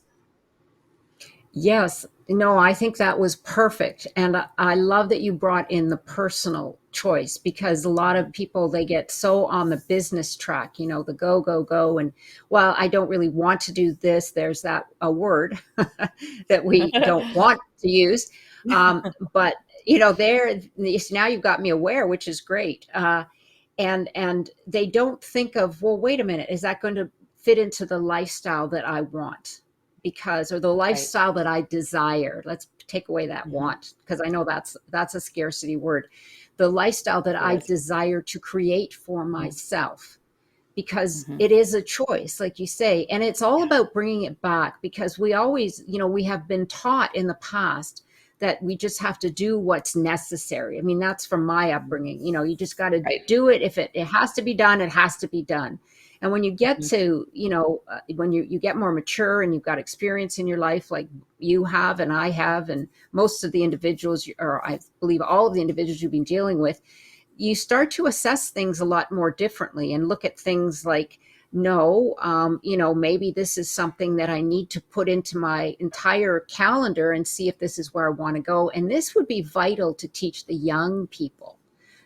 Yes. No, I think that was perfect. And I love that you brought in the personal choice because a lot of Mhm. people, they get so on the business track, the go, go, go. And well, I don't really want to do this. There's that a word that we don't want to use. But, now you've got me aware, which is great. And they don't think of, well, wait a minute, is that going to fit into the lifestyle that I want? Because or the Right. lifestyle that I desire. Let's take away that Mhm. want, because I know that's a scarcity word. The lifestyle that It I is. desire to create for Mhm. myself, because Mhm. it is a choice, like you say, and it's all Yeah. about bringing it back, because we always, we have been taught in the past that we just have to do what's necessary. I mean, that's from my Mhm. upbringing. You just got to Right. do it. If it has to be done, it has to be done. And when you get Mhm. to, when you get more mature and you've got experience in your life, like you have and I have, and most of the individuals, or I believe all of the individuals you've been dealing with, you start to assess things a lot more differently and look at things like, no, maybe this is something that I need to put into my entire calendar and see if this is where I want to go. And this would be vital to teach the young people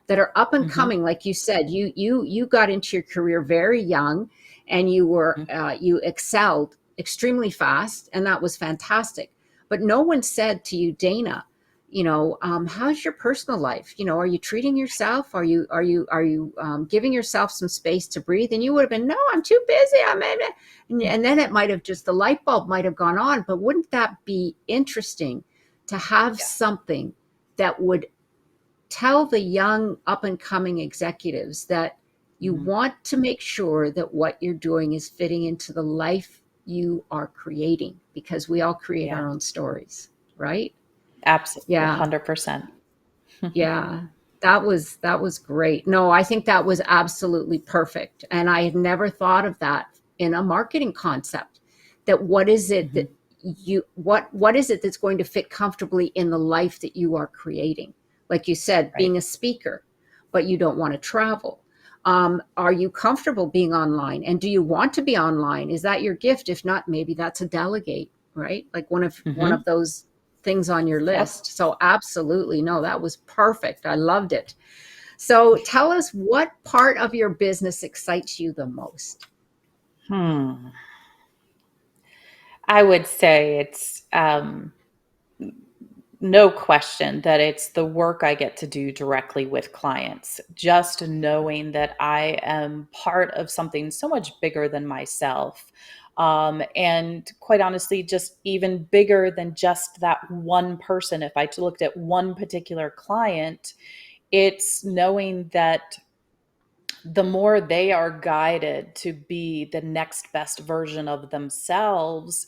that are up and Mhm. coming. Like you said, you got into your career very young, and Mhm. you excelled extremely fast, and that was fantastic. But no one said to you, Dana, how's your personal life? Are you treating yourself? Are you giving yourself some space to breathe? And you would have been, no, I'm too busy. And then it might have just, the light bulb might have gone on. But wouldn't that be interesting to have Yeah. something that would tell the young up and coming executives that you Mhm. want to make sure that what you're doing is fitting into the life you are creating, because we all create Yeah. our own stories, right? Absolutely. Yeah. 100%. Yeah, that was great. No, I think that was absolutely perfect. And I had never thought of that in a marketing concept. That what is it Mhm. that what is it that's going to fit comfortably in the life that you are creating? Like you said, Right. being a speaker, but you don't want to travel. Are you comfortable being online? And do you want to be online? Is that your gift? If not, maybe that's a delegate, right? Like one of Mhm. those things on your Yep. list. So absolutely. No, that was perfect. I loved it. So tell us, what part of your business excites you the most? Hmm. I would say it's no question that it's the work I get to do directly with clients. Just knowing that I am part of something so much bigger than myself. And quite honestly, just even bigger than just that one person. If I looked at one particular client, it's knowing that the more they are guided to be the next best version of themselves,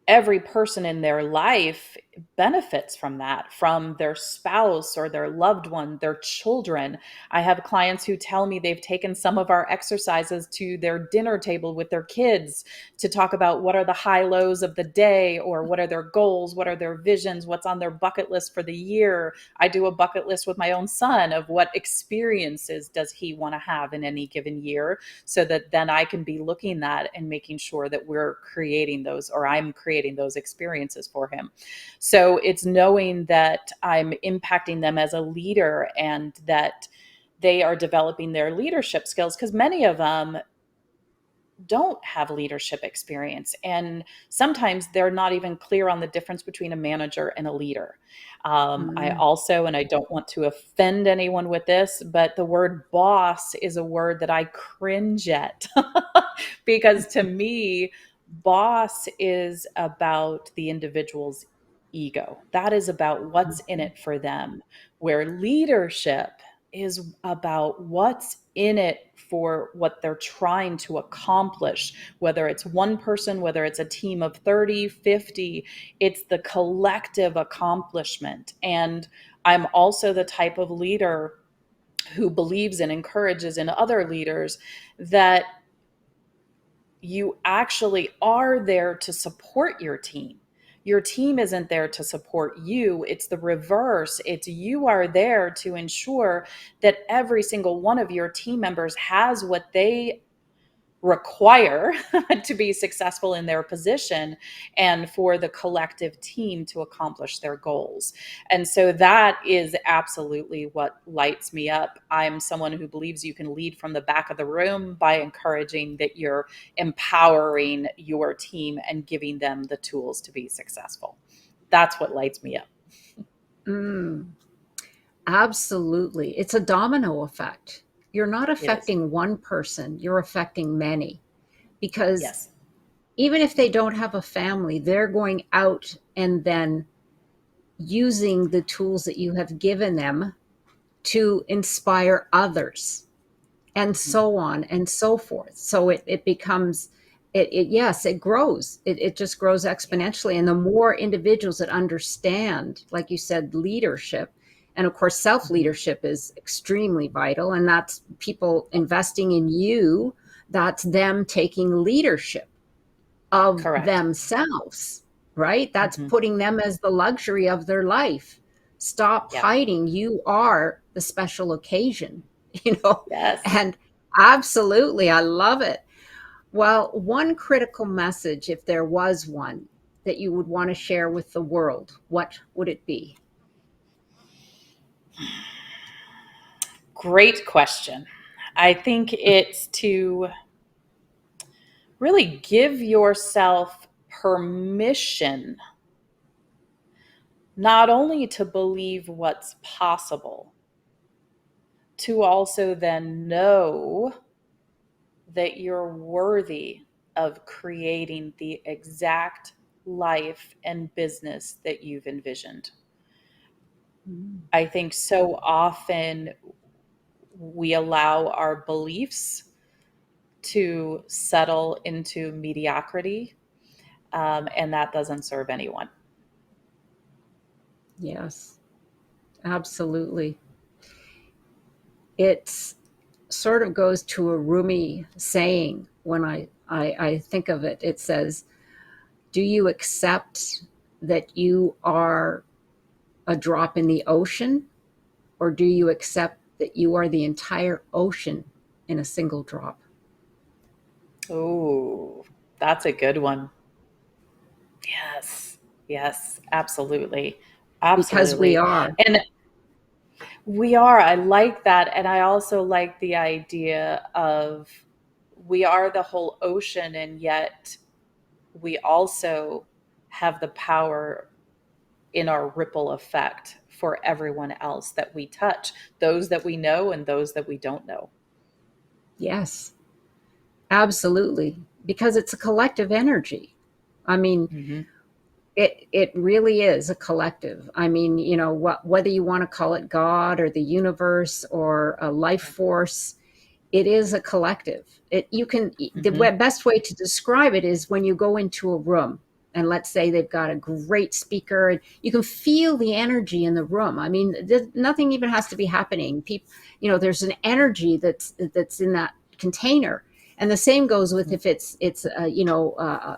every person in their life benefits from that, from their spouse or their loved one, their children. I have clients who tell me they've taken some of our exercises to their dinner table with their kids to talk about what are the high lows of the day, or what are their goals, what are their visions, what's on their bucket list for the year. I do a bucket list with my own son of what experiences does he want to have in any given year, so that then I can be looking at and making sure that we're creating those, or I'm creating those experiences for him. So it's knowing that I'm impacting them as a leader, and that they are developing their leadership skills, because many of them don't have leadership experience. And sometimes they're not even clear on the difference between a manager and a leader. I Mm. also, and I don't want to offend anyone with this, but the word boss is a word that I cringe at because to me, boss is about the individual's ego. That is about what's in it for them, where leadership is about what's in it for what they're trying to accomplish, whether it's one person, whether it's a team of 30, 50, it's the collective accomplishment. And I'm also the type of leader who believes and encourages in other leaders that you actually are there to support your team. Your team isn't there to support you. It's the reverse. It's you are there to ensure that every single one of your team members has what they require to be successful in their position, and for the collective team to accomplish their goals. And so that is absolutely what lights me up. I'm someone who believes you can lead from the back of the room by encouraging that you're empowering your team and giving them the tools to be successful. That's what lights me up. Mm. Absolutely. It's a domino effect. You're not It is. affecting one person, you're affecting many. Because Yes. even if they don't have a family, they're going out and then using the tools that you have given them to inspire others, and Mhm. so on and so forth. So it becomes, yes, it grows. It just grows Yeah. exponentially. And the more individuals that understand, like you said, leadership, and of course, self Mhm. leadership is extremely vital. And that's people investing in you, that's them taking leadership of Correct. themselves, right? That's Mhm. putting them as the luxury of their life. Stop Yep. hiding. You are the special occasion, you know? Yes. And absolutely, I love it. Well, one critical message, if there was one, that you would want to share with the world, what would it be? Great question. I think it's to really give yourself permission not only to believe what's possible, to also then know that you're worthy of creating the exact life and business that you've envisioned. Mm. I think so often we allow our beliefs to settle into mediocrity, and that doesn't serve anyone. Yes, absolutely. It sort of goes to a Rumi saying when I think of it. It says, do you accept that you are a drop in the ocean, or do you accept that you are the entire ocean in a single drop? Oh, that's a good one. Yes. Yes, absolutely. Because we Absolutely. are. And we are. I like that. And I also like the idea of we are the whole ocean, and yet we also have the power in our ripple effect for everyone else that we touch, those that we know and those that we don't know. Yes, absolutely. Because it's a collective energy. I mean, Hmm. it really is a collective. I mean, whether you want to call it God or the universe or a life force, it is a collective. Hmm. Best way to describe it is when you go into a room and let's say they've got a great speaker and you can feel the energy in the room. I mean, nothing even has to be happening. People, there's an energy that's in that container. And the same goes with if it's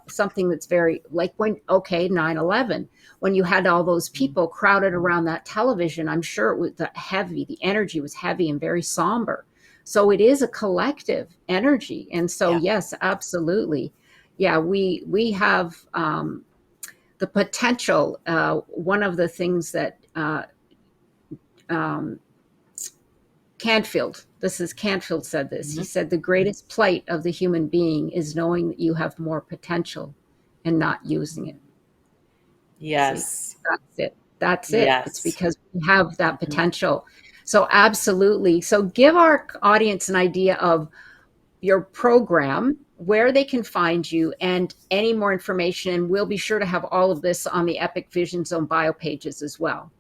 something that's very like when, okay, 9/11, when you had all those people crowded around that television. I'm sure it was the energy was heavy and very somber. So it is a collective energy. And so, Yeah. yes, absolutely. Yeah, we have the potential. One of the things that um, Cantfield said this. He Hmm. said, the greatest plight of the human being is knowing that you have more potential and not using it. See, Yes. that's it. That's it. It's Yes. because we have that Hmm. potential. So, absolutely. So, give our audience an idea of your program, where they can find you, and any more information. And we'll be sure to have all of this on the Epic Vision Zone bio pages as well.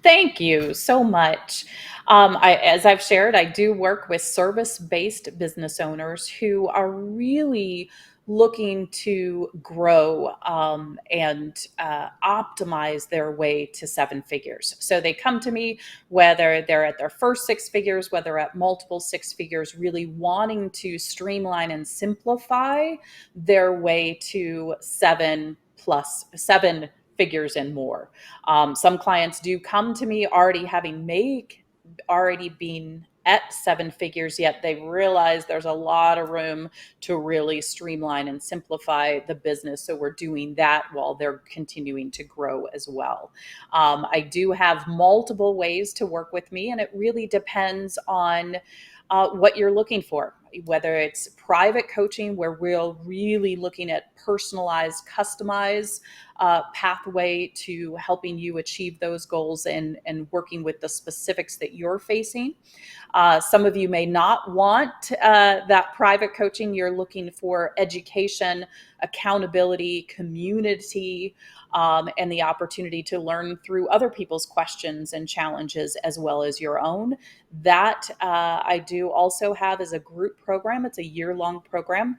Thank you so much. As I've shared, I do work with service-based business owners who are really looking to grow and optimize their way to seven figures. So they come to me, whether they're at their first six figures, whether at multiple six figures, really wanting to streamline and simplify their way to seven figures and more. Some clients do come to me already been at seven figures, yet they realize there's a lot of room to really streamline and simplify the business. So we're doing that while they're continuing to grow as well. I do have multiple ways to work with me, and it really depends on what you're looking for, whether it's private coaching, where we're really looking at personalized, customized pathway to helping you achieve those goals and working with the specifics that you're facing. Some of you may not want that private coaching. You're looking for education, accountability, community, and the opportunity to learn through other people's questions and challenges as well as your own. That I do also have as a group program. It's a year-long program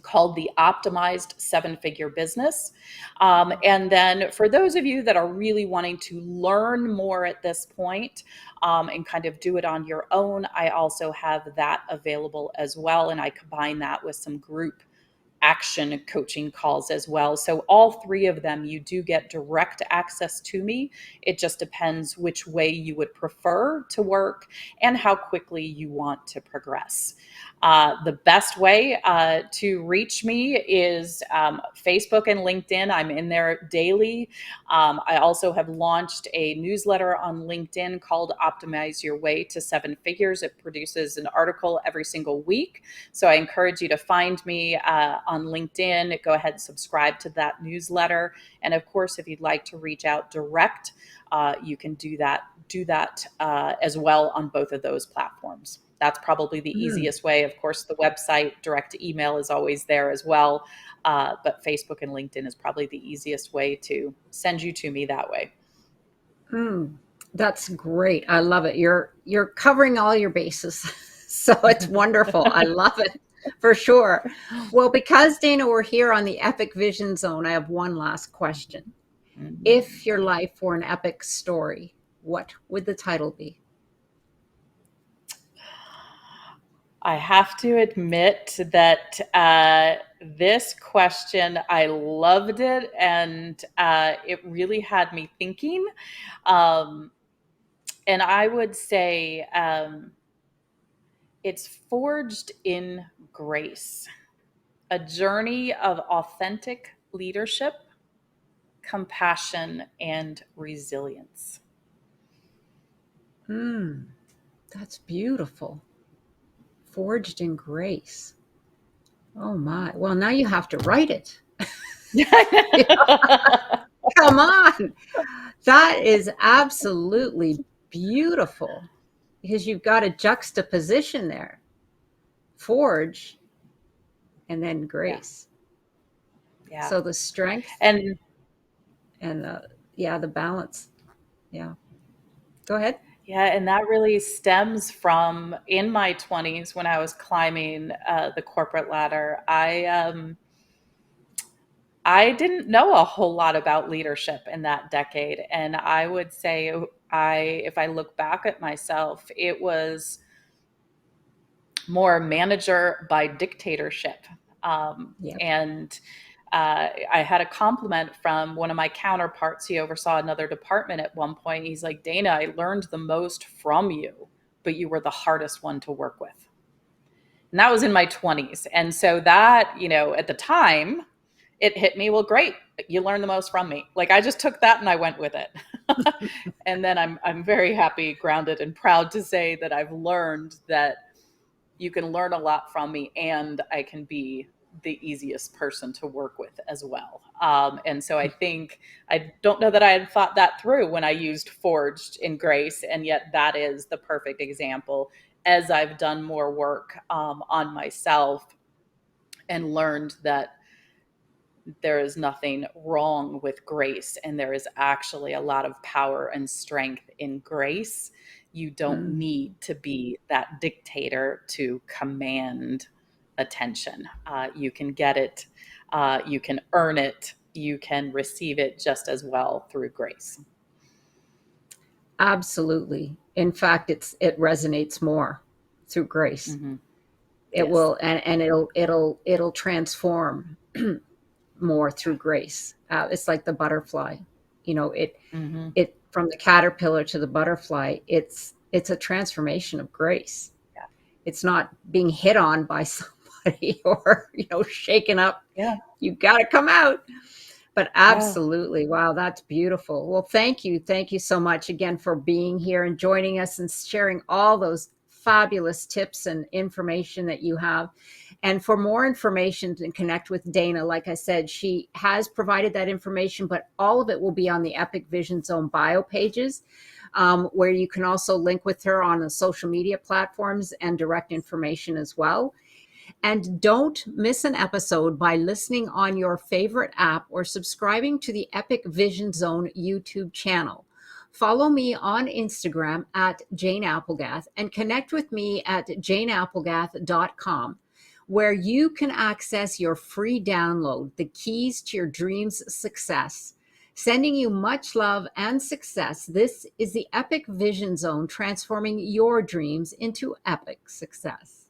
called the Optimized Seven Figure Business. And then for those of you that are really wanting to learn more at this point and kind of do it on your own, I also have that available as well. And I combine that with some group action coaching calls as well. So all three of them, you do get direct access to me. It just depends which way you would prefer to work and how quickly you want to progress. The best way to reach me is Facebook and LinkedIn. I'm in there daily. I also have launched a newsletter on LinkedIn called Optimize Your Way to Seven Figures. It produces an article every single week. So I encourage you to find me on LinkedIn. Go ahead and subscribe to that newsletter. And of course, if you'd like to reach out direct, you can do that as well on both of those platforms. That's probably the Mm, easiest way. Of course, the website, direct email is always there as well. But Facebook and LinkedIn is probably the easiest way to send you to me that way. mm. That's great. I love it. You're covering all your bases. So it's wonderful. I love it for sure. Well, because Dana, we're here on the Epic Vision Zone, I have one last question. Mhm. If your life were an epic story, what would the title be? I have to admit that this question, I loved it, and it really had me thinking. Um, and I would say it's Forged in Grace, a journey of authentic leadership, compassion, and resilience. Mm, that's beautiful. Forged in grace. Oh my. Well, now you have to write it. Come on. That is absolutely beautiful because you've got a juxtaposition there. Forge and then Yeah, grace. yeah. So the strength And and the balance. Yeah. Go ahead. Yeah, and that really stems from in my 20s when I was climbing the corporate ladder. I didn't know a whole lot about leadership in that decade, and I would say if I look back at myself, it was more manager by dictatorship. Yep. And I had a compliment from one of my counterparts. He oversaw another department at one point. He's like, Dana, I learned the most from you, but you were the hardest one to work with. And that was in my 20s. And so that, at the time, it hit me, well, great. You learned the most from me. Like I just took that and I went with it. And then I'm very happy, grounded, and proud to say that I've learned that you can learn a lot from me and I can be the easiest person to work with as well. And so I don't know that I had thought that through when I used Forged in Grace. And yet that is the perfect example as I've done more work on myself and learned that there is nothing wrong with grace and there is actually a lot of power and strength in grace. You don't Mm. need to be that dictator to command attention. You can get it, you can earn it, you can receive it just as well through grace. Absolutely. In fact, it resonates more through grace. Mm-hmm. It Yes. will, and it'll transform more through grace. It's like the butterfly, you know, Mm-hmm. it from the caterpillar to the butterfly. It's a transformation of grace. Yeah. It's not being hit on by somebody or shaken up. Yeah. You got to come out. But Yeah. absolutely, wow, that's beautiful. Well, thank you so much again for being here and joining us and sharing all those fabulous tips and information that you have. And for more information to connect with Dana, like I said, she has provided that information, but all of it will be on the Epic Vision Zone bio pages, where you can also link with her on the social media platforms and direct information as well. And don't miss an episode by listening on your favorite app or subscribing to the Epic Vision Zone YouTube channel. Follow me on Instagram at Jane Applegath and connect with me at janeapplegath.com, where you can access your free download, The Keys to Your Dreams Success. Sending you much love and success. This is the Epic Vision Zone, transforming your dreams into epic success.